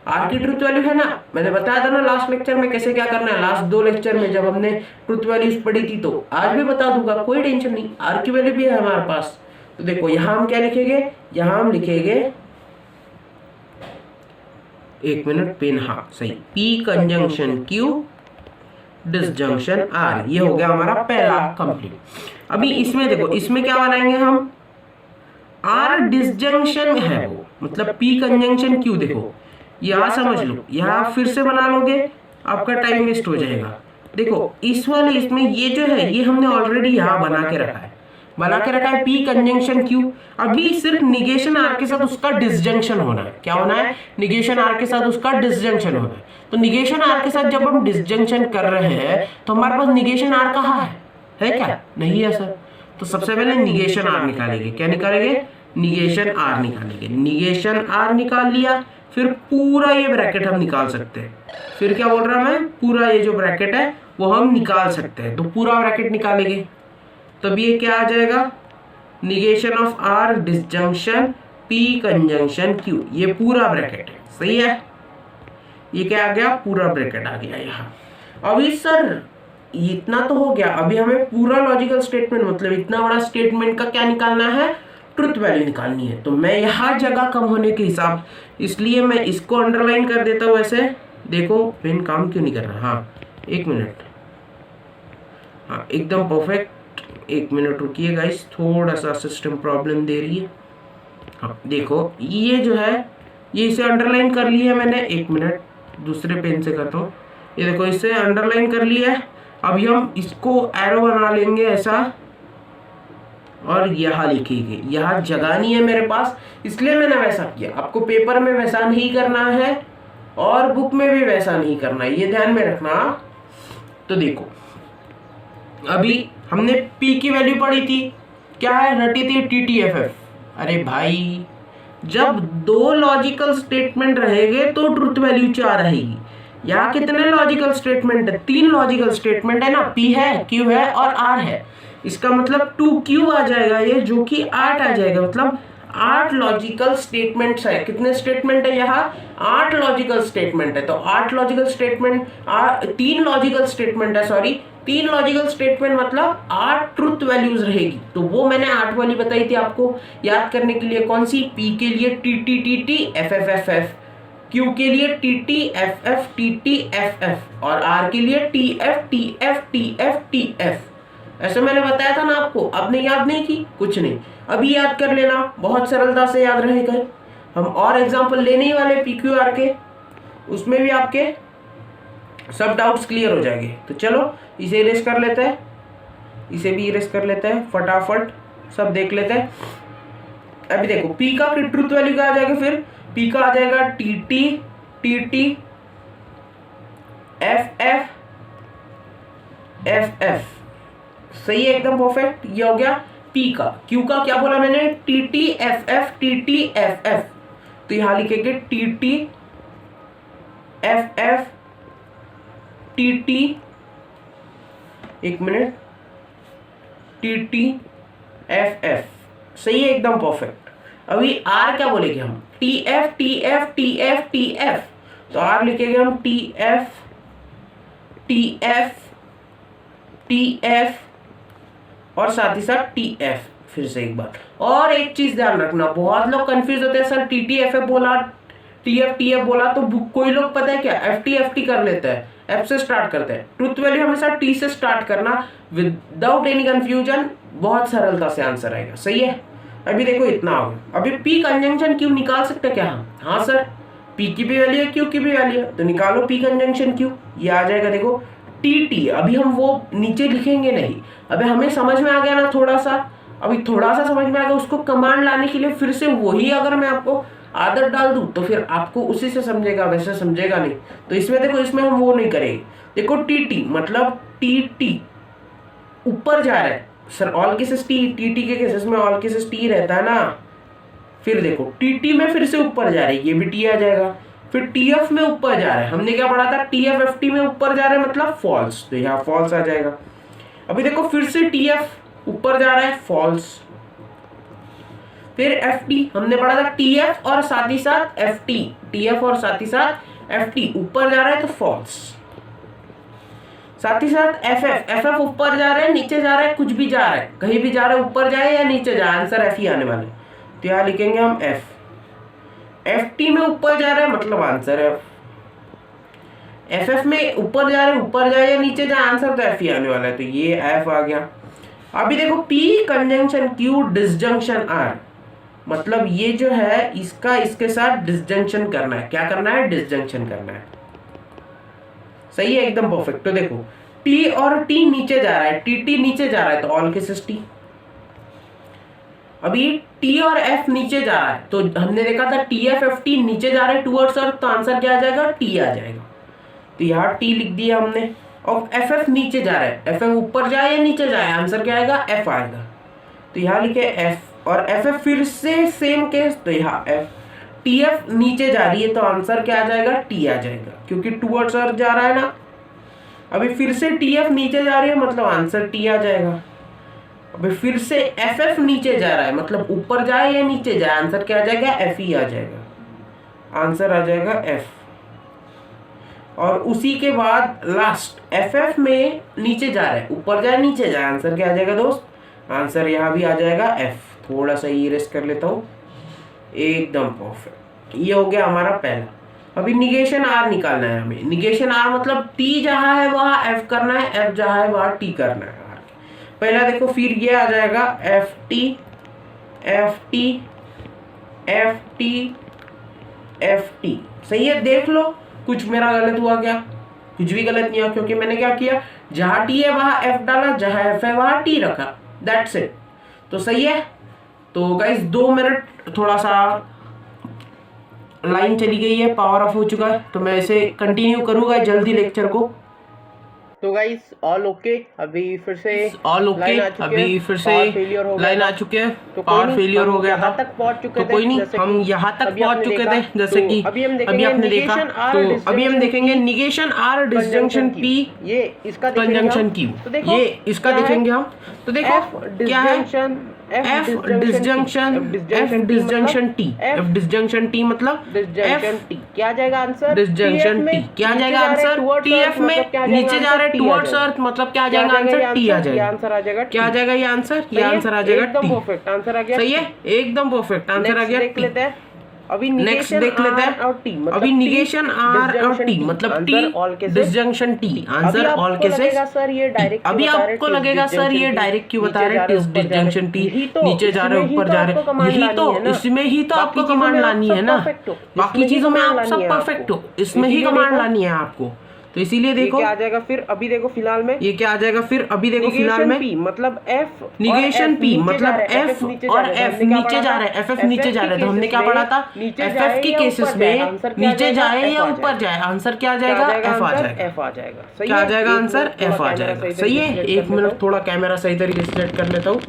आर की ट्रुथ वैल्यू है ना, मैंने बताया था ना लास्ट लेक्चर में कैसे क्या करना है, लास्ट 2 लेक्चर में जब हमने ट्रुथ वैल्यूज पढ़ी थी, तो आज भी बता दूंगा, कोई टेंशन नहीं। आर की वैल्यू भी है हमारे पास। तो देखो यहाँ हम क्या लिखेंगे? यहाँ हम लिखेंगे एक मिनट, पेन, हाँ सही, P conjunction Q disjunction R, ये हो गया हमारा पहला कंप्लीट। अभी इसमें देखो, इसमें क्या बनाएंगे हम, आर डिसजंक्शन है वो, मतलब पी कंजंक्शन क्यू, देखो यहां समझ लो, यहां फिर से बना लोगे आपका टाइम वेस्ट हो जाएगा। देखो इस वाले इसमें ये जो है ये हमने ऑलरेडी यहाँ बना के रखा है पी कंजंक्शन क्यू। अभी सिर्फ निगेशन आर के साथ उसका डिसजंक्शन होना है। क्या होना है, निगेशन आर के साथ उसका डिसजंक्शन होना है। तो निगेशन आर के साथ जब हम डिसजंक्शन कर रहे हैं तो हमारे पास निगेशन आर कहाँ है क्या, नहीं है सर। तो सबसे पहले निगेशन आर निकालेंगे। क्या निकालेंगे, निगेशन आर निकालेंगे। निगेशन आर निकाल लिया, फिर पूरा ये ब्रैकेट हम निकाल सकते हैं। फिर क्या बोल रहा मैं, पूरा ये जो ब्रैकेट है वो हम निकाल सकते हैं। तो पूरा ब्रैकेट निकालेंगे तब ये क्या आ जाएगा, negation of R disjunction P conjunction Q, ये पूरा ब्रैकेट है। सही है, ये क्या आ गया, पूरा ब्रैकेट आ गया यहाँ। अभी सर इतना तो हो गया, अभी हमें पूरा लॉजिकल स्टेटमेंट, मतलब इतना बड़ा स्टेटमेंट का क्या निकालना है, ट्रुथ वैल्यू निकालनी है। तो मैं यहाँ जगह कम होने के हिसाब, इसलिए मैं इसको अंडरलाइन कर देता हूँ। ऐसे देखो पेन काम क्यों नहीं कर रहा, हाँ एक मिनट, हाँ एकदम परफेक्ट। एक मिनट रुकिए गाइस, थोड़ा सा सिस्टम प्रॉब्लम दे रही है। हाँ देखो ये जो है ये इसे अंडरलाइन कर लिया है मैंने। एक मिनट दूसरे पेन से करता हूँ। ये देखो इसे अंडरलाइन कर लिया है। अभी हम इसको एरो बना लेंगे ऐसा, और यहाँ लिखेंगे। यहाँ जगह नहीं है मेरे पास, इसलिए मैंने वैसा किया। आपको पेपर में वैसा नहीं करना है और बुक में भी वैसा नहीं करना है, ये ध्यान में रखना। तो देखो अभी हमने P की वैल्यू पढ़ी थी, क्या है, रटी थी TTFF। अरे भाई जब दो लॉजिकल स्टेटमेंट रहेंगे तो ट्रुथ वैल्यू 4 रहेगी। यहाँ कितने लॉजिकल स्टेटमेंट है, 3 लॉजिकल स्टेटमेंट है ना, P है, Q है और R है। इसका मतलब 2Q आ जाएगा ये, जो कि 8 आ जाएगा। मतलब 8 लॉजिकल स्टेटमेंट्स है। कितने स्टेटमेंट है यहाँ, 8 लॉजिकल स्टेटमेंट है। तो 8 लॉजिकल स्टेटमेंट, 3 लॉजिकल स्टेटमेंट है, सॉरी 3 लॉजिकल स्टेटमेंट मतलब 8 ट्रुथ वैल्यूज रहेगी। तो वो मैंने 8 वाली बताई थी आपको याद करने के लिए। कौन सी, P के लिए TTTT FFFF, Q के लिए TTFF TTFF और R के लिए TF TF TF TF। ऐसे मैंने बताया था ना आपको, आपने याद नहीं की, कुछ नहीं, अभी याद कर लेना, बहुत सरलता से याद रहेगा। हम और एग्जांपल लेने ही वाले PQR के, उसमें भी आपके सब डाउट्स क्लियर हो जाएंगे। तो चलो इसे इरेज कर लेते हैं, इसे भी इरेज कर लेते हैं, फटाफट सब देख लेते हैं। अभी देखो P का ट्रुथ वैल्यू क्या आ जाएगा, फिर P का आ जाएगा TT TT FF FF। सही है, एकदम परफेक्ट। ये हो गया P का। Q का क्या बोला मैंने, TTFF TTFF। तो यहां लिखेंगे TTFF TT, एक मिनट, TTFF। सही है, एकदम परफेक्ट। अभी R क्या बोलेंगे हम, TF TF TF TF। तो R लिखेंगे हम TF TF TF और साथ ही साथ TF। फिर से एक बार और एक चीज ध्यान रखना, बहुत लोग कंफ्यूज होते हैं, सर TTFF बोला TF TF बोला, तो कोई लोग पता है क्या FT FT कर लेते हैं, F से स्टार्ट करते हैं। ट्रुथ वैल्यू हमेशा T से स्टार्ट करना, विदाउट एनी कंफ्यूजन, बहुत सरलता से आंसर आएगा। सही है, अभी देखो इतना हो गया। अभी P कंजंक्शन Q निकाल सकते हैं क्या हम, हाँ सर, P की भी वैल्यू है Q की भी वैल्यू है, तो निकालो P कंजंक्शन Q। ये आ जाएगा देखो TT। अभी हम वो नीचे लिखेंगे नहीं, अभी हमें समझ में आ गया ना थोड़ा सा, अभी थोड़ा सा समझ में आ गया, उसको कमांड लाने के लिए फिर से वही अगर मैं आपको आदत डाल दूं तो फिर आपको उसी से समझेगा, वैसे समझेगा नहीं। तो इसमें देखो, इसमें हम वो नहीं करेंगे। देखो TT मतलब TT ऊपर जा रहा है sir, all cases T, TT के केसेस में ऑल केसेस T रहता है ना। फिर देखो TT में फिर से ऊपर जा रही है, ये भी T आ जाएगा। फिर TF में ऊपर जा रहा है, हमने क्या पढ़ा था, TF FT में ऊपर जा रहा है मतलब फॉल्स, तो यहाँ फॉल्स आ जाएगा। अभी देखो फिर से TF ऊपर जा रहा है, फॉल्स। फिर FT हमने पढ़ा था TF और साथ ही साथ FT, TF और साथ ही साथ FT ऊपर जा रहा है तो फॉल्स। साथ ही साथ FF ऊपर जा रहा है, नीचे जा रहा है, कुछ भी जा रहा है, कहीं भी जा रहा है, ऊपर जाए या नीचे जाए, आंसर F ही आने वाले। तो यहाँ लिखेंगे हम F। एफ टी में ऊपर जा रहा है मतलब आंसर है एफ एफ में ऊपर जा रहे हैं, ऊपर जाए या नीचे जाए आंसर तो एफ ही आने वाला है, तो ये एफ आ गया। अभी देखो P conjunction Q disjunction R, मतलब ये जो है इसका इसके साथ डिसजंक्शन करना है। क्या करना है? डिसजंक्शन करना है। सही है, एकदम परफेक्ट। तो देखो टी और टी नीचे जा रहा है, टी टी नीचे जा रहा है तो ऑल केसेस टी। अभी टी और एफ नीचे जा रहा है तो हमने देखा था टी एफ एफ टी नीचे जा रहा है टूवर्ड्स अर्थ, तो आंसर क्या आ जाएगा? टी आ जाएगा। तो यहाँ टी लिख दिया हमने। और एफ एफ नीचे जा रहा है, एफ एफ ऊपर जाए या नीचे जाए आंसर क्या आएगा? एफ आएगा। तो यहाँ लिखे एफ और एफ एफ फिर से सेम केस, तो यहाँ एफ टी एफ नीचे जा रही है तो आंसर क्या आ जाएगा? टी आ जाएगा, क्योंकि टूवर्ड्स अर्थ जा रहा है ना। अभी फिर से टी एफ नीचे जा रही है मतलब आंसर टी आ जाएगा। अभी फिर से एफ एफ नीचे जा रहा है मतलब ऊपर जाए या नीचे जाए आंसर क्या आ जाएगा? एफ ही आ जाएगा, आंसर आ जाएगा एफ। और उसी के बाद लास्ट एफ एफ में नीचे जा रहा है, ऊपर जाए नीचे जाए आंसर क्या आ जाएगा दोस्त? आंसर यहाँ भी आ जाएगा एफ। थोड़ा सा इरेज कर लेता हूँ, एकदम परफेक्ट। ये हो गया हमारा पहला। अभी निगेशन आर निकालना है हमें। निगेशन आर मतलब टी जहाँ है वहाँ एफ करना है, एफ जहाँ है वहाँ टी करना है। पहला देखो फिर ये आ जाएगा F T F T F T F T. सही है, देख लो कुछ मेरा गलत हुआ क्या? कुछ भी गलत नहीं हुआ, क्योंकि मैंने क्या किया, जहाँ टी है वहाँ एफ डाला, जहाँ एफ है वहाँ टी रखा, दैट्स इट। तो सही है। तो गाइस 2 मिनट थोड़ा सा लाइन चली गई है, पावर ऑफ हो चुका है, तो मैं इसे कंटिन्यू करूंगा जल्दी लेक्चर को। तो गाइस ऑल ओके, अभी फिर से ऑल ओके, अभी फिर से लाइन आ चुके हैं। तो पावर फेलियर हो गया था, तो कोई नहीं, हम यहाँ तक पहुंच चुके थे। जैसे कि अभी आपने देखा, तो अभी हम देखेंगे निगेशन आर डिसजंक्शन पी ये इसका कंजंक्शन क्यू, ये इसका देखेंगे हम। तो देखो क्या है, F disjunction F disjunction T, F disjunction T मतलब एफ टी। क्या आ जाएगा आंसर? Disjunction T. क्या आ जाएगा आंसर? टी एफ में नीचे जा रहा है टुवर्ड्स अर्थ, मतलब क्या आ जाएगा आंसर? टी आ जाएगा। आंसर आ जाएगा, क्या आ जाएगा ये आंसर? ये आंसर आ जाएगा टी। परफेक्ट आंसर आ गया। सही है, एकदम परफेक्ट आंसर आ गया। देख लेते हैं अभी नेक्स्ट देख लेते हैं। अभी निगेशन आर और टी मतलब T disjunction T, answer all cases. अभी आपको लगेगा सर ये डायरेक्ट क्यों बता रहे हैं? डिसजंक्शन टी नीचे जा रहे ऊपर जा रहे, यही तो, इसमें ही तो आपको कमांड लानी है ना। बाकी चीजों में आप सब परफेक्ट हो, इसमें ही कमांड लानी है आपको। तो इसीलिए देखो क्या आ जाएगा फिर। अभी देखो फिलहाल में ये क्या आ जाएगा फिर। अभी देखो फिलहाल में पी मतलब एफ, निगेशन पी मतलब एफ और एफ नीचे जा रहे हैं, एफ एफ नीचे जा रहे हैं। तो हमने क्या पढ़ा था? एफ एफ के केसेस में नीचे जाए या ऊपर जाए आंसर क्या आ जाएगा? एफ आ जाएगा। एफ आ जाएगा। क्या आ जाएगा आंसर? एफ आ जाएगा। सही है, 1 मिनट थोड़ा कैमरा सही तरीके से सेट कर लेता हूँ।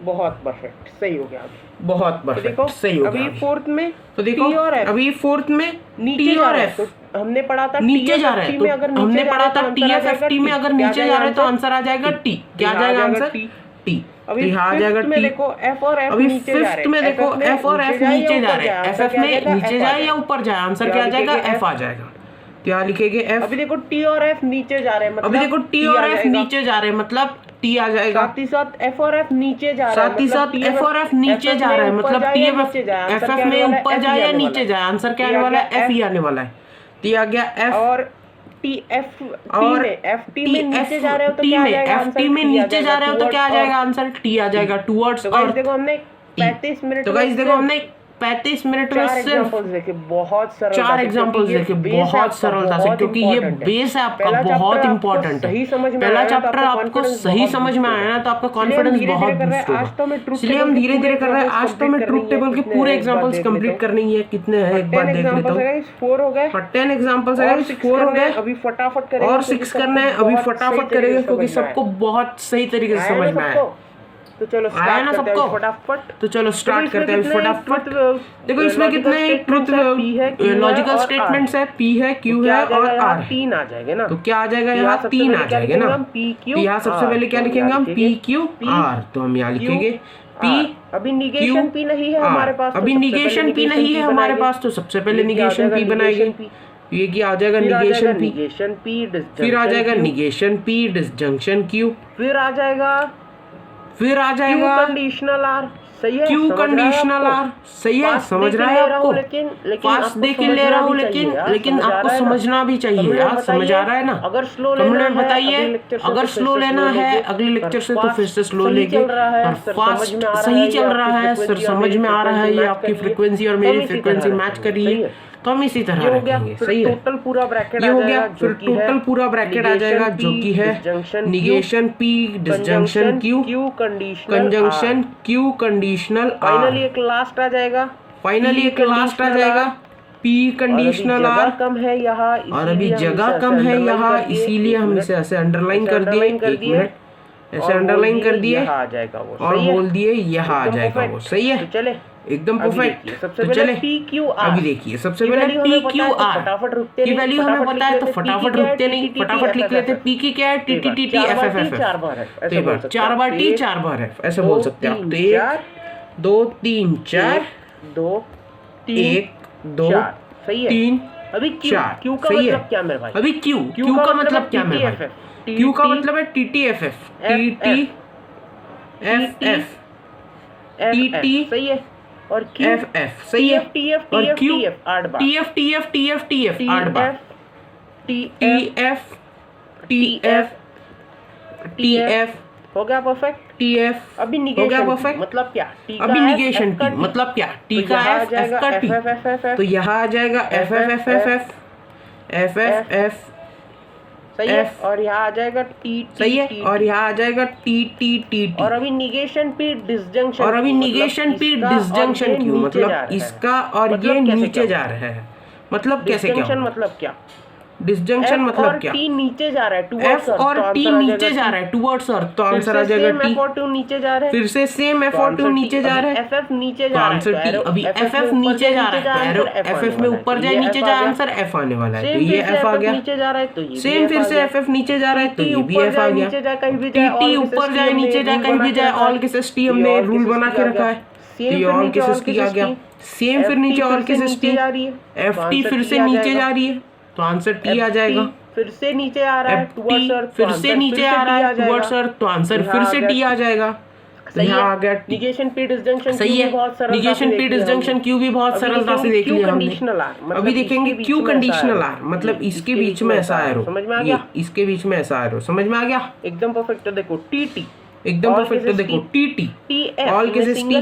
बहुत परफेक्ट, सही हो गया। बहुत परफेक्ट, सही हो गया। अभी फोर्थ में तो देखो अभी फोर्थ में टी और एफ हमने पढ़ा था नीचे जा रहा है, तो हमने पढ़ा था टी एफ एफ टी में अगर नीचे जा रहा है तो आंसर आ जाएगा टी। क्या आ जाएगा आंसर? टी। अभी आ जाएगा टी। देखो एफ और एफ नीचे जा रहे हैं, में देखो एफ और एफ नीचे जा रहे हैं, एफ एफ में नीचे जाए या ऊपर जाए आंसर क्या आ जाएगा? एफ आ जाएगा। क्या लिखेंगे? एफ। अभी देखो टी और एफ नीचे जा रहे हैं, अभी देखो टी और एफ नीचे जा रहे हैं मतलब टी आ जाएगा। साथ ही साथ एफ और एफ नीचे जा रहा है, साथ ही साथ एफ और एफ नीचे जा रहा है मतलब टी एफ एफ एफ में ऊपर जाए या नीचे जाए आंसर क्या आने वाला है? एफ ही आने वाला है। टी आ गया एफ। और टी एफ और एफ टी में नीचे जा रहे हो तो क्या आ जाएगा? एफ टी में नीचे जा रहे हो तो क्या आ जाएगा आंसर? टी आ जाएगा टुवर्ड्स अर्थ। देखो हमने 35 मिनट, तो गाइस देखो हमने 35 मिनट में सिर्फ बहुत सरल 4 एग्जांपल्स देखे, बहुत सरलता से, क्योंकि ये बेस है आपका, बहुत इंपॉर्टेंट है। पहला चैप्टर आपको सही समझ में आया ना तो आपका कॉन्फिडेंस बहुत बूस्ट होगा। इसलिए हम धीरे धीरे कर रहे हैं। आज तो मैं ट्रूथ टेबल के पूरे एग्जांपल्स कंप्लीट करने ही है। कितने हैं एक बार देख लेता हूं। 4 हो गए, 10 एग्जांपल्स है, 4 हो गए। अभी फटाफट करेंगे और 6 करना है, अभी फटाफट करेंगे क्योंकि सबको बहुत सही तरीके से समझ में आया। तो चलो आया ना सबको फटाफट, तो चलो स्टार्ट करते हैं फटाफट। देखो इसमें कितने ट्रुथ लॉजिकल स्टेटमेंट्स है, पी है, क्यू है और आर। 3 आ जाएगा ना, तो क्या आ जाएगा यहाँ? 3 आ जाएगा ना। यहाँ सबसे पहले क्या लिखेंगे हम? P Q R. तो हम यहाँ लिखेंगे पी। अभी निगेशन पी नहीं है हमारे पास, अभी निगेशन पी नहीं है हमारे पास, तो सबसे पहले निगेशन पी बनाएंगे। ये क्या आ जाएगा? Negation P. फिर आ जाएगा निगेशन पी डिसजंक्शन क्यू। फिर आ जाएगा कंडीशनल आर। सही है, क्यू कंडीशनल आर, सही है, समझ रहा है आपको, फास्ट देख ले रहा हूँ लेकिन आपको समझना भी चाहिए यार, समझ आ रहा है ना। अगर स्लो कमेंट में बताइए, अगर स्लो लेना है अगले लेक्चर से तो फिर से स्लो लेंगे, और फास्ट सही चल रहा है सर, समझ में आ रहा है, ये आपकी फ्रीक्वेंसी और मेरी फ्रीक्वेंसी मैच कर रही है, तो हम इसी तरह रखेंगे, सही है। टोटल पूरा ब्रैकेट ये हो गया, फिर टोटल पूरा ब्रैकेट आ जाएगा जो कि है negation P disjunction Q conjunction Q conditional R, finally एक लास्ट आ जाएगा, पी कंडीशनल आर। कम है यहाँ और अभी जगह कम है यहाँ, इसीलिए हम इसे ऐसे अंडरलाइन कर दिए, एक मिनट ऐसे अंडरलाइन कर दिए आ जाएगा वो, और बोल दिए यहाँ आ जाएगा वो, सही है, चले एकदम परफेक्ट। सबसे तो चले पी क्यू अभी देखिए, सबसे पहले पी क्यू आर की वैल्यू हमें पता है, तो फटाफट रुकते नहीं, फटाफट लिख लेते। पी की क्या है, T T T T F F F, 4 बार टी 4 बार एफ, ऐसे बोल सकते हैं आप। तो 1 2 3 4 2 1 2 3 अभी क्यू का मतलब क्या मेरे भाई, अभी क्यू का मतलब क्या मेरे भाई, क्यू का मतलब है T T F F, T T F F, T T सही है, और एफ एफ, सही है, और Q T F T F T F T F 8 बार, T F T F T F हो गया परफेक्ट। टी एफ अभी हो गया परफेक्ट, मतलब क्या, अभी निगेशन टी मतलब क्या, टी का एफ एफ का टी, तो यहाँ आ जाएगा F F F F F F F F, सही है, और यहाँ आ जाएगा टी, सही है, और यहाँ आ जाएगा टी टी टी टी, और अभी निगेशन पे डिसजंक्शन, और अभी निगेशन पे डिसजंक्शन क्यों, मतलब इसका और ये नीचे जा रहा है, मतलब कैसे, क्या मतलब क्या, डिसजंक्शन मतलब क्या, टी नीचे जा रहा है एफ और टी नीचे जा रहा है टुवर्ड्स अर्थ, तो आंसर आ जाएगा टी, नीचे जा रहा है, फिर से सेम एफ और टू नीचे जा रहा है, एफ एफ नीचे जा रहा है, आंसर टी, अभी एफ एफ नीचे जा रहा है, तो एफ एफ में ऊपर जाए नीचे जाए, आंसर एफ आने वाला है, तो ये एफ आ गया, नीचे जा रहा है, तो ये सेम फिर से एफ एफ नीचे जा रहा है, तो ये भी एफ आ गया, टी टी ऊपर जाए नीचे जाए कहीं भी जाए, ऑल केसेस टी हमने रूल बना के रखा है, तो ये ऑल केसेस टी आ गया, सेम फिर नीचे all cases T, F T फिर से नीचे जा रही है, तो आंसर टी आ जाएगा, फिर से नीचे आ रहा है टुवर्ड्स अर्थ, फिर से नीचे आ रहा है टुवर्ड्स अर्थ, तो आंसर फिर से टी आ जाएगा, तो यहाँ आ गया टी। निगेशन पी डिसजंक्शन, सही है, निगेशन पी डिसजंक्शन क्यू भी बहुत सरलता से देख लिया हमने। अभी देखेंगे क्यू कंडीशनल आर, मतलब इसके बीच में ऐसा एरो, समझ में आ गया, इसके बीच में ऐसा एरो, समझ में आ गया, एकदम परफेक्ट। तो देखो टी टी एकदम परफेक्ट, तो देखो T T all cases T,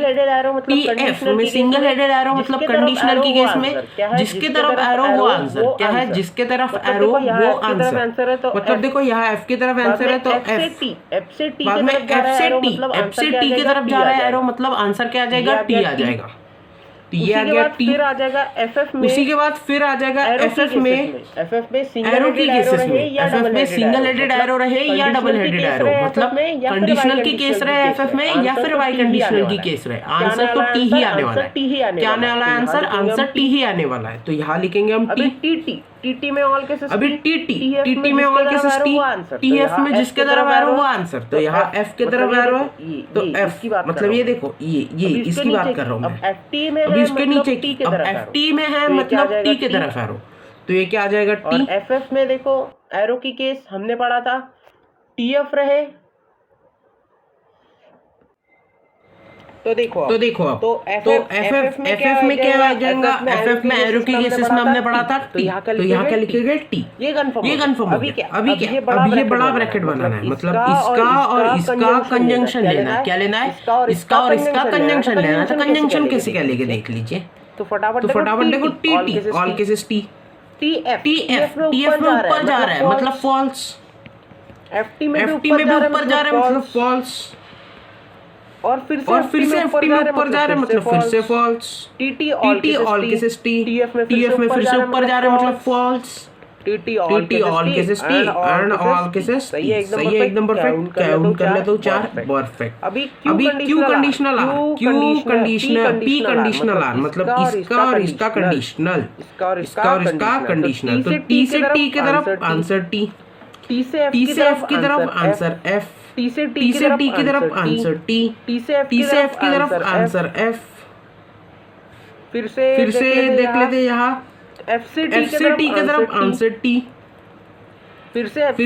T F में सिंगल हेडेड एरो मतलब कंडीशनल की केस में जिसके तरफ एरो वो आंसर, क्या है जिसके तरफ एरो वो आंसर, मतलब देखो यहाँ एफ की तरफ आंसर है, तो एफ बाद में एफ से टी की तरफ जा रहा है एरो, मतलब आंसर क्या आ जाएगा, टी आ जाएगा, तो ये आ गया टी, फिर आ जाएगा एफएफ में, उसी के बाद फिर आ जाएगा एफएफ में एरो की केसेस में, एफएफ में सिंगल हेडेड एरो रहे या डबल हेडेड एरो, मतलब कंडीशनल की केस रहे एफएफ में या फिर वाई कंडीशनल की केस रहे, आंसर तो टी ही आने वाला है, क्या आने वाला है आंसर, आंसर टी ही आने वाला है, तो यहाँ लिखेंगे हम टी, टीटी में ऑल केसेस, अभी टीटी में ऑल केसेस टी, टीएफ में जिसके तरफ एरो वो आंसर, तो यहाँ एफ के तरफ एरो है, तो एफ मतलब ये देखो ये इसकी बात कर रहा हूँ मैं, एफटी में अभी इसके नीचे की, अब एफटी में है मतलब टी के तरफ एरो, तो ये क्या आ जाएगा टी, एफएफ में देखो एरो की केस हमने पढ़ा था, टीएफ रहे, तो देखो आप, तो एफएफ में क्या आ जाएगा, एफएफ में एरो की केसेस में हमने पढ़ा था टी, तो यहाँ क्या लिखेगा टी, ये कंफर्म हो गया। अभी ये बड़ा ब्रैकेट बनाना है, मतलब इसका और इसका कंजंक्शन लेना है, क्या लेना है, इसका और इसका कंजंक्शन लेना है, तो कंजंक्शन कैसे क्या लेके देख लीजिए, तो फटाफट देखो T all cases T F में ऊपर जा रहा है मतलब फॉल्स, एफटी में भी ऊपर जा रहा है मतलब फॉल्स, और फिर से एफटी में ऊपर जा रहा है मतलब फिर से false, TT all cases T, TF में फिर से ऊपर जा रहा है मतलब false, TT all cases T and all cases, सही है एकदम परफेक्ट, काउंट कर लेता हूं 4, परफेक्ट। अभी Q conditional R, P conditional R मतलब इसका और इसका कंडीशनल, इसका और इसका कंडीशनल, तो टी से टी की तरफ आंसर टी, टी से एफ की तरफ आंसर एफ, टी से टी की तरफ आंसर टी, टी से एफ की तरफ आंसर एफ, फिर से देख लेते यहाँ एफ से टी की तरफ आंसर टी, फिर से एफ की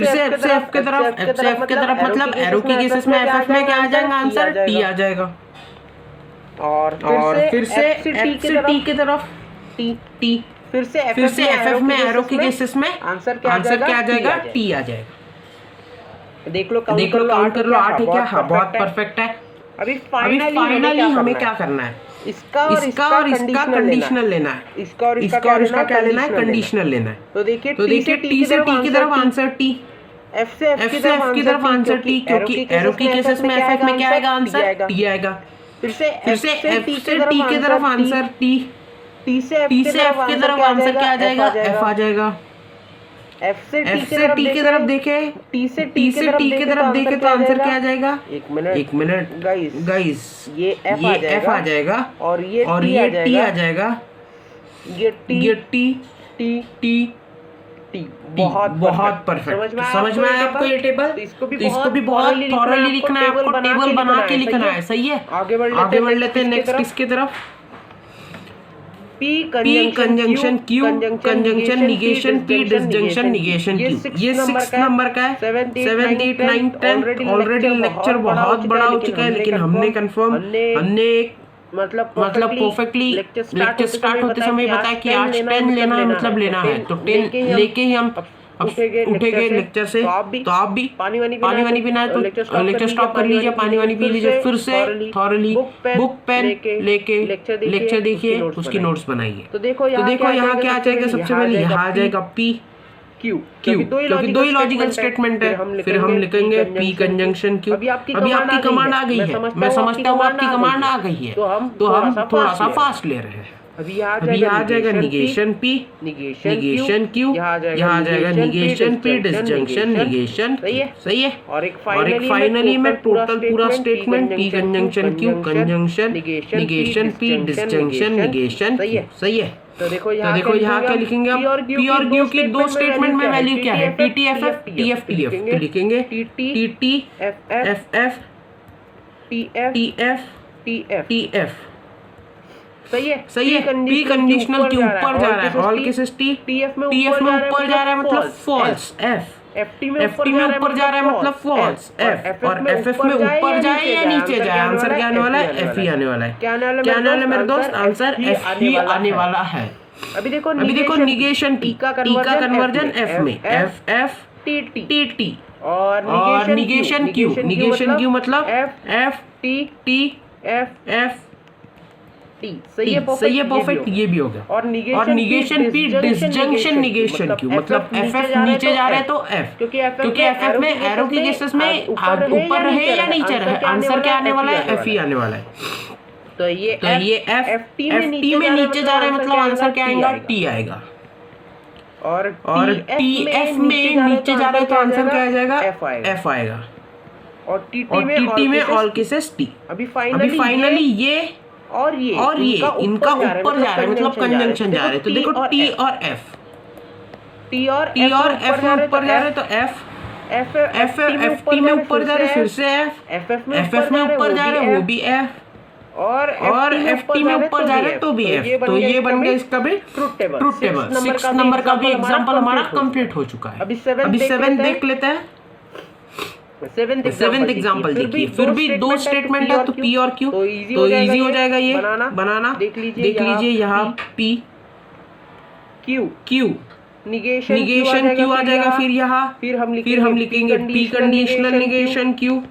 तरफ मतलब एरो की केसेस में एफ में क्या आ जाएगा आंसर टी आ जाएगा, और फिर से F से T की तरफ T, फिर से FF में एरो की केसेस में आंसर क्या आ जाएगा? T आ जाएगा। देख लो काउंट कर लो 8 है क्या? हाँ, बहुत परफेक्ट है। अभी फाइनली हमें क्या करना है? इसका और इसका कंडीशनल लेना है। इसका और इसका क्या लेना है? कंडीशनल लेना है। तो देखिए T से T की तरफ आंसर T, F से F की तरफ आंसर T, क्योंकि एरो की केसेस में FF में क्या आएगा? आंसर T आएगा। फिर से F से T की तरफ आंसर T से F की तरफ आंसर क्या आ जाएगा? F आ जाएगा। F से T की तरफ देखे, T से T की तरफ देखे तो आंसर क्या आ जाएगा? एक मिनट गाइस, ये F आ जाएगा और ये T आ जाएगा। ये T बहुत परफेक्ट। समझ में आया आपको ये टेबल? इसको भी बहुत थॉरली लिखना है आपको, टेबल बना के लिखना है। सही है, आगे बढ़ लेते हैं नेक्स्ट इसकी तरफ। P conjunction Q conjunction negation P disjunction negation Q। ये 6 नंबर का है। 7, 8, 9, 10 ऑलरेडी लेक्चर बहुत बड़ा हो चुका है, लेकिन हमने मतलब परफेक्टली लेक्चर स्टार्ट होते समय बताया कि आज 10 लेना है, मतलब लेना है। तो 10 लेके ही हम उठेंगे लेक्चर से। तो आप भी पानी वानी पीना है तो लेक्चर स्टॉप कर लीजिए, पानी वानी पी लीजिए, फिर से थॉरली बुक पेन लेके लेक्चर देखिए, उसकी नोट्स बनाइए। तो देखो यहाँ क्या आ जाएगा? सबसे पहले यहाँ आ जाएगा P Q, क्योंकि दो ही लॉजिकल स्टेटमेंट है। फिर हम लिखेंगे P कंजंक्शन Q। अभी आपकी कमांड आ गई है, मैं समझता हूँ आपकी कमांड आ गई है, तो हम थोड़ा सा फास्ट ले रहे हैं। अभी आ जाएगा निगेशन P निगेशन Q, यहाँ आ जाएगा निगेशन P डिसजंक्शन निगेशन। सही है। और एक फाइनली में टोटल पूरा statement P conjunction Q conjunction negation P disjunction negation. सही है। तो देखो यहाँ क्या लिखेंगे आप? P और Q की दो स्टेटमेंट में वैल्यू क्या है? TTFF TF तो लिखेंगे TTFF TF। सही है। P कंडीशनल के ऊपर जा रहा है, ऑल केसेस T TF में ऊपर जा रहा है मतलब फॉल्स। FT में ऊपर जा रहा है मतलब फॉल्स F। और FF में ऊपर जाए या नीचे जाए, आंसर क्या आने वाला है? F ही आने वाला है। क्या आने वाला है मेरे दोस्त? आंसर F ही आने वाला है। अभी देखो निगेशन T का कन्वर्जन F में FF TT और निगेशन Q मतलब FT F T। सही है परफेक्ट, ये भी हो गया। और negation P disjunction negation Q मतलब FF नीचे जा रहा है तो F, क्योंकि FF में एरो की केसेस में ऊपर रहे या नीचे रहे, आंसर क्या आने वाला है? F ही आने वाला है। तो ये FT में नीचे जा रहा है मतलब आंसर क्या आएगा? T आएगा। और TF में नीचे जा रहा है तो आंसर क्या आ जाएगा? F आएगा। और TT में ऑल केसेस T। अभी फाइनली ये और ये इनका ऊपर जा रहा है मतलब कंजंक्शन जा रहे हैं। तो देखो T और F में ऊपर जा रहे हैं तो F FT में ऊपर जा रहे हैं, फिर से FF में ऊपर जा रहे हैं, वो भी F। और FT में ऊपर जा रहे हैं तो भी F। तो ये बन गया इसका भी ट्रुथ टेबल। 6 नंबर का भी एग्जांपल हमारा कंप्लीट हो चुका है। अभी 7 देख लेते हैं। 7th एग्जांपल देखिए, फिर भी दो स्टेटमेंट है तो P और Q, तो इजी हो जाएगा ये बनाना। देख लीजिए यहाँ P Q निगेशन Q आ जाएगा। फिर हम लिखेंगे P कंडीशनल निगेशन Q।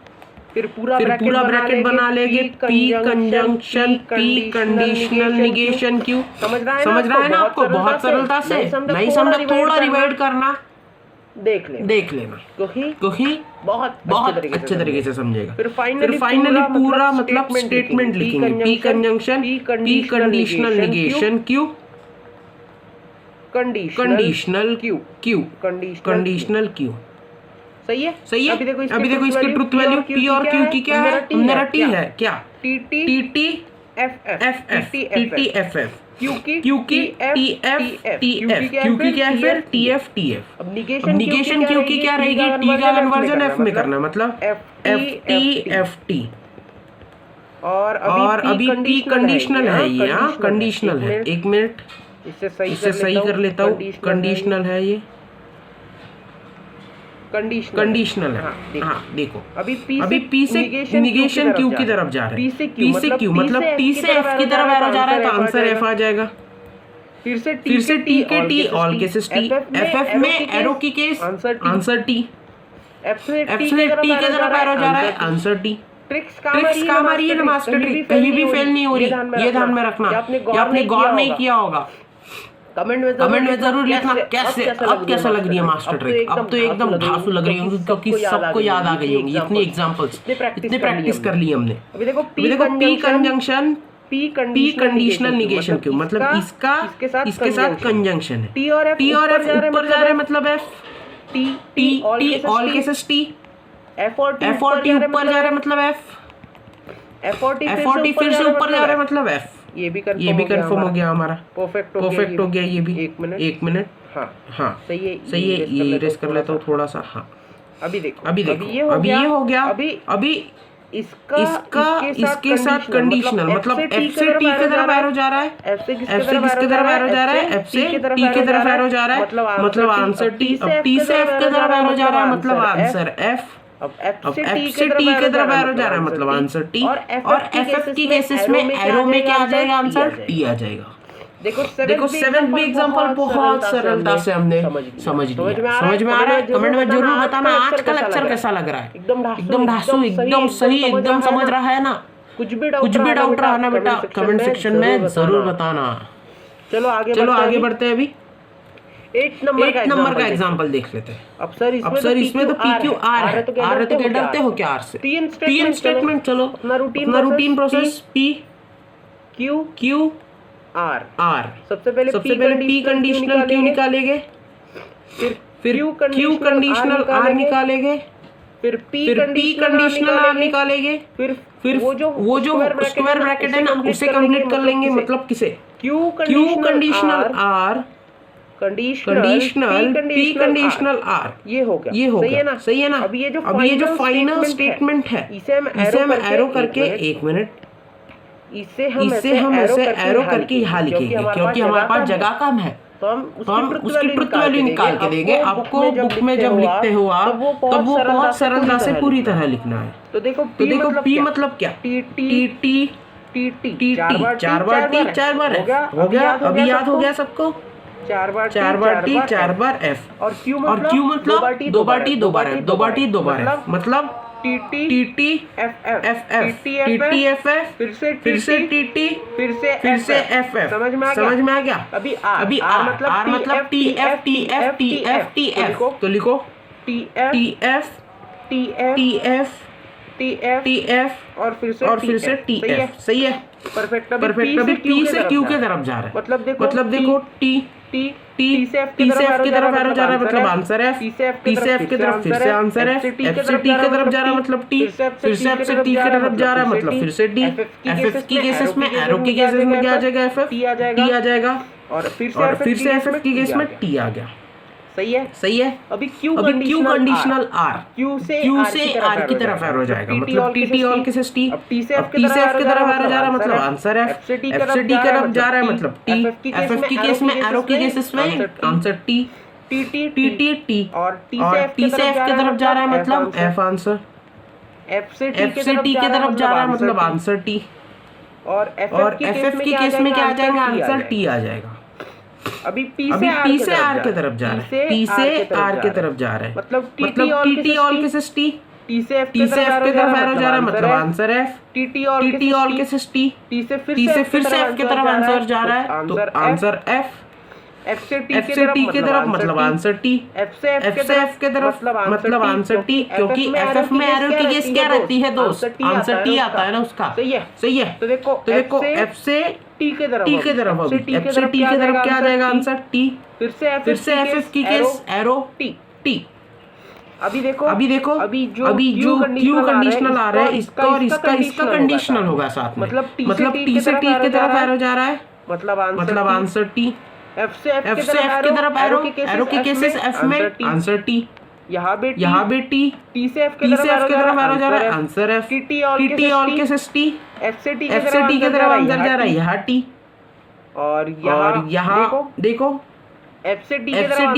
फिर पूरा ब्रैकेट बना लेंगे P conjunction P conditional negation Q। समझ रहा है ना आपको? बहुत सरलता से, नहीं समझा थोड़ा रिवाइड करना, देख लेना, क्योंकि बहुत अच्छे तरीके से समझेगा। फिर फाइनली पूरा मतलब स्टेटमेंट लिखेंगे P conjunction P conditional negation Q conditional conditional Q। सही है। अभी देखो इसकी ट्रुथ वैल्यू P और Q की क्या है? मेरा T है क्या? TT FF Q की TF Q की क्या है? फिर TF। अब निगेशन Q की क्या रहेगी? T का कन्वर्जन F में करना मतलब FT। और अभी P कंडीशनल है, ये कंडीशनल है। एक मिनट इसे सही कर लेता हूँ। कंडीशनल है ये, कंडीशनल है। हाँ देखो अभी P से निगेशन Q की तरफ जा रहा है, P से Q मतलब T से F की तरफ एरो जा रहा है, तो आंसर F आ जाएगा। फिर से T के T all cases T, FF में एरो की केस आंसर T, F से T के तरफ एरो जा रहा है, आंसर T। ट्रिक्स काम आ रही है ना मास्टर ट्रिक, कहीं भी फेल नहीं हो रही, ये ध्यान में रखना। ये आपने गौर नहीं किया होगा, कमेंट में जरूर लिखना कैसे अब कैसा लग रही है मास्टर ट्रिक। अब तो एकदम धांसू लग रही होंगी, क्योंकि सबको याद आ गई होंगी इतनी एग्जांपल्स, इतनी प्रैक्टिस कर ली हमने। अभी देखो P conjunction, P conditional negation क्यों, मतलब इसके साथ कंजंक्शन है। T और F ऊपर जा रहे हैं मतलब F, T all cases T, F और T ऊपर जा रहा है मतलब F, F और T फिर से ऊपर जा रहा है मतलब F। ये भी कंफर्म हो गया हमारा, परफेक्ट हो गया ये भी। एक मिनट हाँ सही है, ये इरेज कर लेता हूँ थोड़ा सा। हाँ अभी देखो अभी ये हो गया। अभी इसके साथ कंडीशनल मतलब F से T की तरफ एरो जा रहा है, F से किसके तरफ एरो जा रहा है, F से T की तरफ एरो जा रहा है मतलब आंसर T। अब T से F की तरफ एरो जा रहा है मतलब आंसर F। अब F से T की तरफ एरो जा रहा है मतलब आंसर T, और FF की केसेस में एरो में क्या आ जाएगा, आंसर T आ जाएगा। देखो 7th भी एग्जांपल बहुत सरलता से हमने समझ लिया। समझ में आ रहा है? कमेंट में जरूर बताना आज का लेक्चर कैसा लग रहा है। एकदम धांसू, एकदम सही, एकदम समझ रहा है ना? कुछ भी डाउट रहा ना बेटा कमेंट सेक्शन में जरूर बताना। चलो आगे बढ़ते हैं। अभी 8 नंबर का एग्जांपल देख लेते हैं। अब सर इसमें तो PQR है, तो क्या डरते हो क्या R से? तीन स्टेटमेंट। चलो अपना रूटीन प्रोसेस Q R। सबसे पहले P कंडीशनल Q निकालेंगे, फिर Q कंडीशनल R निकालेंगे, फिर P कंडीशनल R निकालेंगे, फिर वो जो स्क्वायर ब्रैकेट है ना उसे कंप्लीट कर लेंगे, मतलब किसे? Q conditional R conditional P conditional R। ये हो गया सही है ना? अब ये जो फाइनल स्टेटमेंट है इसे हम एरो करके, एक मिनट, इसे हम ऐसे एरो करके यहाँ लिखेंगे, क्योंकि हमारे पास जगह कम है, तो हम उसकी ट्रुथ वैल्यू निकाल के देंगे आपको। बुक में जब लिखते हो आप तब वो बहुत सरलता से पूरी तरह लिखना है। तो देखो P मतलब क्या? T 4 बार T 4 बार F हो गया। अभी याद हो गया सबको? 4 बार T 4 बार F। और Q मतलब 2 बार T 2 बार F, 2 बार T 2 बार F, मतलब TT FF, फिर से TT, फिर से FF। समझ में आ गया? अभी R मतलब TF। तो लिखो TF और फिर से TF। सही है, परफेक्ट। अभी P से Q के तरफ जा रहा है, मतलब देखो T से F की तरफ एरो जा रहा है मतलब आंसर F। T से F की तरफ फिर से आंसर F। F से T की तरफ जा रहा है मतलब T, फिर से F से T की तरफ जा रहा है मतलब फिर से D। FF की केसेस में एरो की केसेस में क्या आ जाएगा? FF T आ जाएगा, और फिर से FF की केस में T आ गया। सही है। अभी Q कंडीशनल R, Q से R की तरफ एरो जाएगा मतलब TT ऑल केसेस T। अब T से F की तरफ एरो जा रहा है मतलब आंसर F। F से T की तरफ जा रहा है मतलब T। FF की केस में एरो की केसेस में आंसर T। TT और T से F की तरफ जा रहा है मतलब F आंसर। F से T की तरफ जा रहा है मतलब आंसर T। और FF की केस में क्या आ जाएगा? आंसर T आ जाएगा। अभी P से R के तरफ जा रहा है, P से R के तरफ जा रहा है मतलब TT all cases T। T से F की तरफ एरो जा रहा है मतलब answer F। TT all cases T से फिर से F की तरफ आंसर जा रहा है तो आंसर F। F से T की तरफ मतलब आंसर T। F से F की तरफ मतलब आंसर T, क्योंकि FF में एरो की केस क्या रहती है दोस्त? आंसर T आता है ना उसका। सही है। तो देखो F से T के तरफ अभी F से T की तरफ क्या आ जाएगा? Answer T। फिर से FF की केस एरो T। अभी देखो अभी जो Q कंडीशनल आ रहा है इसका और इसका कंडीशनल होगा साथ में, मतलब T से T की तरफ एरो जा रहा है मतलब आंसर T। F से F की तरफ एरो की केसेस F में आंसर T। यहाँ भी T से F की तरफ एरो जा रहा है answer F। TT all cases T। F से T की तरफ आंसर जा रहा है यहाँ T। और यहाँ देखो F से T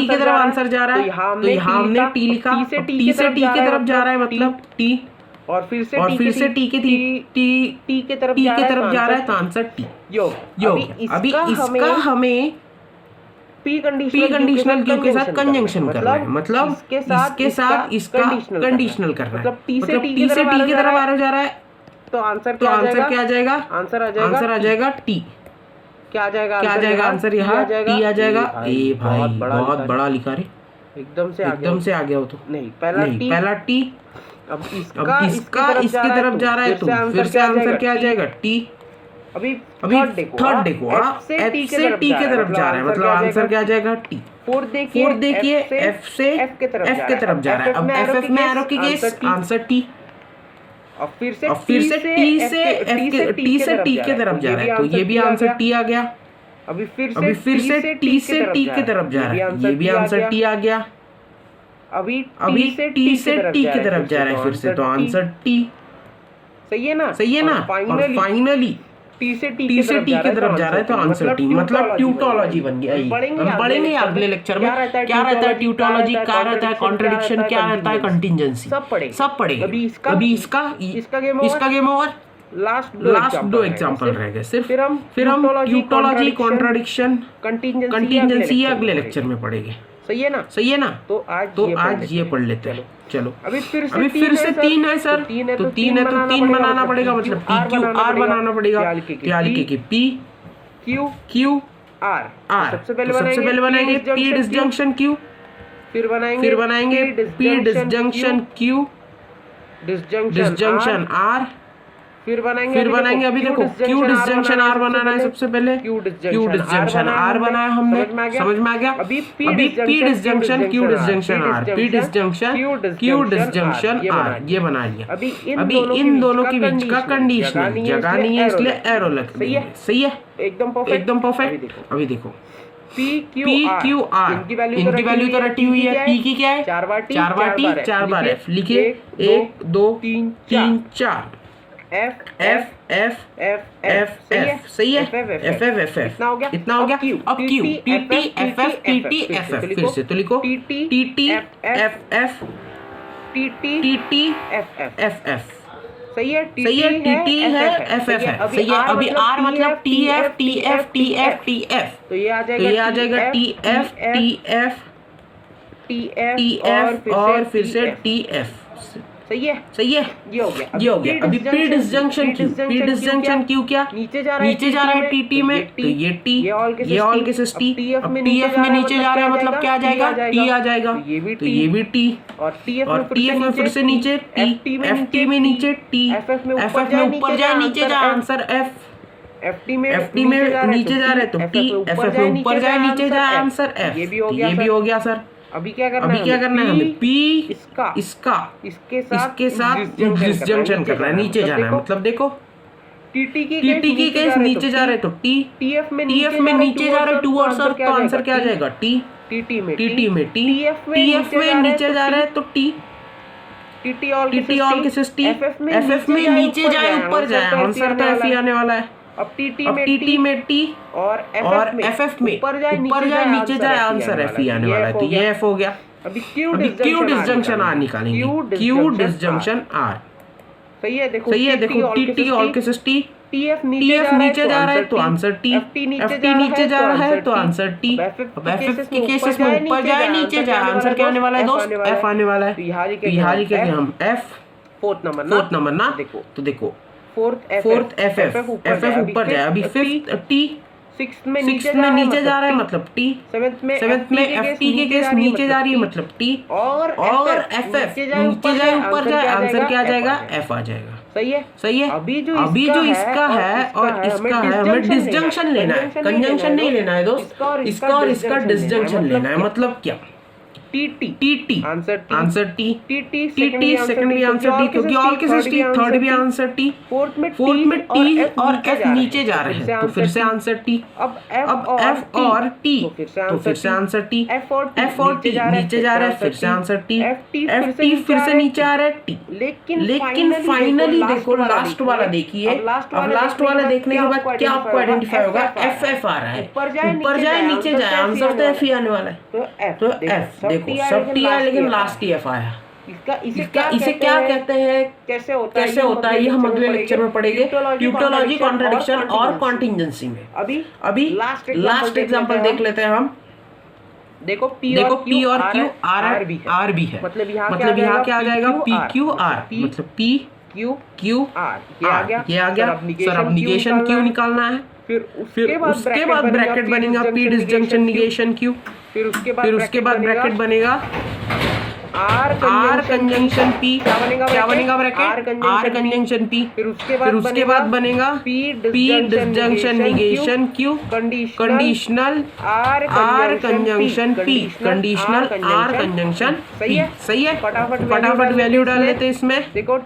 की तरफ आंसर जा रहा है, तो यहाँ हमने T लिखा, T से T की तरफ जा रहा है मतलब T, और फिर से T की तरफ जा रहा है तो आंसर T। योग अभी इसका हमें P कंडीशनल क्यू के साथ कंजंक्शन करना है, मतलब इसके साथ इसका कंडीशनल करना है, मतलब T से T की तरफ एरो जा रहा है तो आंसर क्या आ जाएगा? आंसर आ जाएगा T। क्या आ जाएगा आंसर? यहाँ T आ जाएगा। ए भाई बहुत बड़ा लिखा रे, एकदम से आ गया हो तो नहीं, पहला T, अब इसका इसकी तरफ जा रहा है तो फिर से आंसर क्या आ जाएगा? T। अभी थर्ड देखो, F से T की तरफ जा रहा है, मतलब आंसर क्या आ जाएगा? T। फोर्थ देखिए F से F की तरफ जा रहा है, अब FF में एरो की केस आंसर T। अब फिर से T से T की तरफ जा रहा है तो ये भी आंसर T आ गया। अभी फिर से T से T की तरफ जा रहा है, ये भी आंसर T आ गया। अभी T से T की तरफ जा रहा है फिर से, तो आंसर T। सही है ना? और फाइनली T से T की तरफ जा रहा है तो आंसर T, मतलब ट्यूटोलॉजी बन गया। हम पढ़ेंगे अगले लेक्चर में क्या रहता है ट्यूटोलॉजी, क्या रहता है कॉन्ट्रडिक्शन, क्या रहता है कंटिजेंसी, सब पढ़ेंगे। अभी इसका गेम ओवर, लास्ट दो एग्जांपल रह गए सिर्फ, फिर हम ट्यूटोलॉजी, कॉन्ट्रडिक्शन, कंटिजेंसी अगले लेक्चर में पढ़ेंगे। सही है ना? तो आज ये पढ़ लेते हैं। चलो अभी फिर से 3 है सर, तो 3 है तो 3 बनाना पड़ेगा, मतलब PQR बनाना पड़ेगा। क्या लिखेंगे? PQR। सबसे पहले बनाएंगे P डिसजंक्शन Q, फिर बनाएंगे P disjunction Q disjunction R, फिर बनाएंगे अभी देखो Q डिसजंक्शन R बनाना है सबसे पहले, Q डिसजंक्शन R बनाया हमने, समझ में आ गया? अभी P disjunction Q disjunction R, P disjunction Q disjunction R, ये बना लिया। अभी इन दोनों के बीच का कंडीशनल जगह नहीं है इसलिए एरो लग रही है। सही है? एकदम परफेक्ट। अभी देखो PQR इनकी वैल्यू तो रटी हुई है, P की क्या है? 4 बार F लिखिए, 1 2 3 4 F सही है? F इतना हो गया। अब Q TT FF, फिर से तो लिखो TT FF सही है? TT है FF है, सही है? अभी R मतलब TF तो ये आ जाएगा TF और फिर से TF। सही है? ये हो गया। अभी P डिसजंक्शन Q क्या? नीचे जा रहा है TT में, तो ये T, ये ऑल केसेस T। अब TF में नीचे जा रहा है मतलब क्या आ जाएगा? T आ जाएगा, तो ये भी T, और TF में फिर से नीचे T, FT में नीचे T, FF में ऊपर जाए नीचे जाए आंसर F, FT में नीचे जा रहा है तो T, FF में ऊपर जाए नीचे जाए आंसर F, ये भी हो गया सर। अभी क्या करना है हमें? P इसके साथ डिसजंक्शन करना है, नीचे जाना है, मतलब देखो TT की केस नीचे जा रहे तो T, TF में नीचे जा रहे टूवर्ड्स अर्थ, तो आंसर क्या आ जाएगा? T। TT में T, TF में नीचे जा रहा है तो T, TT all cases T, FF में नीचे जाए ऊपर जाए आंसर तो F ही आने वाला है। अब TT में T और FF में ऊपर जाए नीचे जाए आंसर F ही आने वाला है, तो ये F हो गया। अभी Q डिसजंक्शन R निकालेंगे, Q डिसजंक्शन R। सही है? देखो TT all cases T, TF नीचे जा रहा है तो आंसर T, FT नीचे जा रहा है तो आंसर T। अब FF के केसेस में ऊपर जाए नीचे जाए आंसर क्या आने वाला है दोस्त? F आने वाला है। तो यहाँ लिखेंगे हम F, फोर्थ नंबर ना, तो देखो फोर्थ FF ऊपर जाए, अभी फिफ्थ T, सिक्स्थ में नीचे जा रहा है मतलब T, सेवेंथ में FT के केस नीचे जा रही है मतलब T, और FF नीचे जाए ऊपर जाए आंसर क्या आ जाएगा? F आ जाएगा। सही है? अभी जो इसका है और इसका है, हमें डिसजंक्शन लेना है, कंजंक्शन नहीं लेना है दोस्त, इसका और इसका डिसजंक्शन लेना है। मतलब क्या? T answer T T second भी आंसर टी, क्योंकि ऑल केसेस टी, थर्ड भी आंसर टी, फोर्थ में टी और एफ नीचे जा रहे हैं तो फिर से आंसर टी। अब एफ और टी तो फिर से आंसर टी, एफ और टी नीचे जा रहा है फिर से आंसर टी, एफ टी फिर से नीचे आ रहा है टी। लेकिन फाइनली देखो लास्ट वाला देखिए, अब लास्ट वाला देखने के बाद क्या आपको आइडेंटिफाई होगा, एफ एफ आ रहा है, ऊपर जाए नीचे जाए, आंसर तो एफ ही आने वाला है। तो एफ देखो सब टी आया लेकिन लास्ट टी एफ आया। इसे क्या कहते हैं, कैसे होता है, ये हम अगले लेक्चर में पढ़ेंगे, ट्यूटोलॉजी, कॉन्ट्रडिक्शन और कॉन्टिजेंसी में। अभी लास्ट एग्जांपल देख लेते हैं हम। देखो पी और क्यू आर भी है, मतलब यहाँ क्या आ जाएगा, पी क्यू आर, मतलब पी क्यू आर, ये आ गया। सर अब निगेशन क्यू निकालना है, फिर उसके बाद ब्रैकेट बनेगा पी डिसजंक्शन निगेशन क्यू, फिर उसके बाद ब्रैकेट बनेगा आर कंजंक्शन पी, क्या बनेगा ब्रैकेट, आर कंजंक्शन पी, फिर उसके बाद बनेगा P disjunction negation Q, conditional R conjunction P, conditional R conjunction P. सही है, फटाफट वैल्यू डाल लेते हैं इसमें। देखो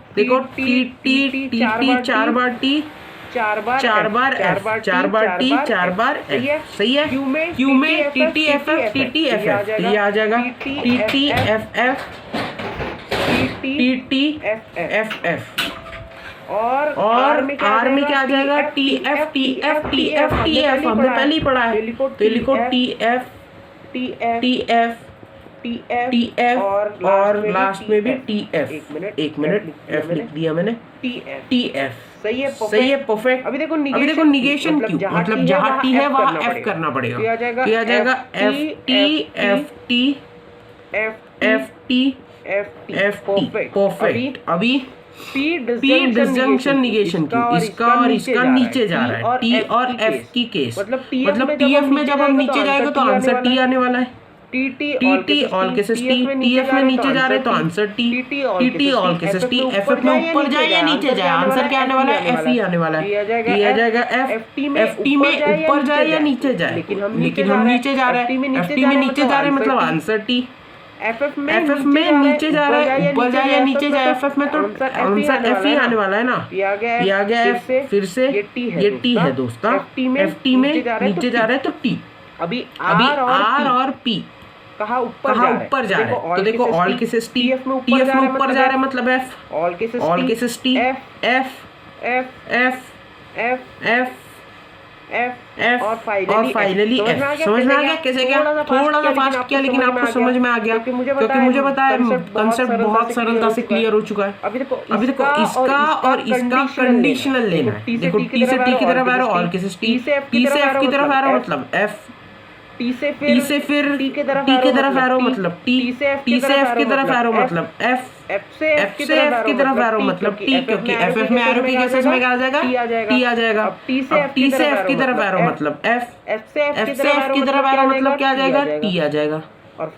टी चार बार टी, चार बार एफ, चार बार टी, चार बार एफ। सही है, क्यू में T T F F, T T F F, ये आ जाएगा T T F F, T T F F. और आर में क्या आ जाएगा, T F T F T F T F, हमने पहले ही पढ़ा है, तो लिखो टी एफ टी एफ और लास्ट में भी टी एफ। एक मिनट एफ लिख दिया मैंने, टी एफ। सही है, परफेक्ट। अभी देखो निगेशन क्यू, मतलब जहाँ टी है वहाँ एफ करना पड़ेगा, तो आ जाएगा F T F T F T F T, perfect. अभी पी डिसजंक्शन निगेशन क्यू, इसका और इसका नीचे जा रहा है, टी और एफ की केस, मतलब टी एफ में जब हम नीचे जाएगा तो आंसर टी आने वाला है। T all cases T F में नीचे जा रहे हैं तो answer T all cases T, F F में ऊपर जाए या नीचे जाए, आंसर क्या आने वाला है, एफ ही आने वाला है। ये आ जाएगा एफ टी में ऊपर जाए या नीचे जाए, लेकिन हम नीचे जा रहे हैं, एफ टी में नीचे जा रहे हैं मतलब आंसर टी। एफ एफ में नीचे जा रहा है, ऊपर जाए या नीचे जाए, एफ एफ में तो आंसर एफ ही आने वाला है ना। ये आ गया एफ, फिर से ये टी है दोस्तों, एफ टी में नीचे जा रहा है तो टी। अभी आर और पी कहाँ ऊपर जा रहे हैं, तो देखो ऑल केसेस टी एफ में ऊपर जा रहा है मतलब F, all cases T F और फाइनली एफ। समझ में आ गया कैसे, क्या थोड़ा सा फास्ट किया लेकिन आपको समझ में आ गया, क्योंकि मुझे पता है कंसेप्ट बहुत सरलता से क्लियर हो चुका है। अभी देखो इसका और इसका कंडीशनल लेना है। देखो टी से टी की तरफ आ रहा है, ऑल केसेस टी से एफ की तरफ आ रहा है मतलब एफ, टी से फिर टी के तरफ एरो मतलब टी से एफ की तरफ एरो मतलब एफ से एफ की तरफ एरो मतलब टी, क्योंकि एफ एफ में एरो की केसेस में क्या आ जाएगा, टी आ जाएगा। टी से एफ की तरफ एरो मतलब एफ से एफ की तरफ एरो मतलब क्या आ जाएगा, टी आ जाएगा। और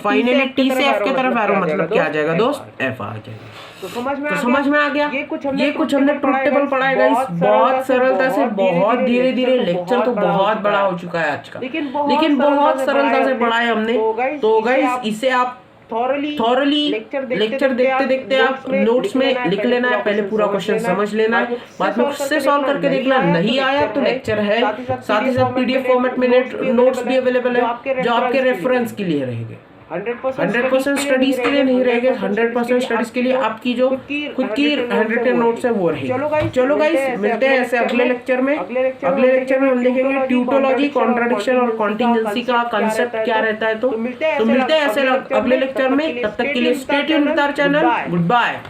फाइनली टी से एफ की तरफ एरो मतलब क्या आ जाएगा दोस्त, एफ आ जाएगा। तो समझ में आ गया। ये कुछ हमने ट्रुथ टेबल पढ़ा है गाइस, बहुत सरलता से, बहुत धीरे धीरे। लेक्चर तो बहुत बड़ा हो चुका है आज का, लेकिन बहुत सरलता से पढ़ा है हमने। तो गाइस इसे आप थॉरली लेक्चर देखते देखते आप नोट्स में लिख लेना है, पहले पूरा क्वेश्चन समझ लेना है, बाद में उससे सॉल्व करके देखना। नहीं आया तो लेक्चर है, साथ ही साथ पीडीएफ फॉर्मेट में नोट्स भी अवेलेबल है जो आपके रेफरेंस के लिए रहेंगे। 100% स्टडीज के लिए नहीं रहेंगे, 100% स्टडीज के लिए आपकी जो खुद की 100 नोट्स है वो रहेगी। चलो गाइस मिलते हैं ऐसे अगले लेक्चर में। अगले लेक्चर में हम देखेंगे ट्यूटोलॉजी, कॉन्ट्रडिक्शन और कॉन्टिजेंसी का कांसेप्ट क्या रहता है। तो मिलते हैं ऐसे अगले लेक्चर में। तब तक के लिए stay tuned with our channel. Good bye.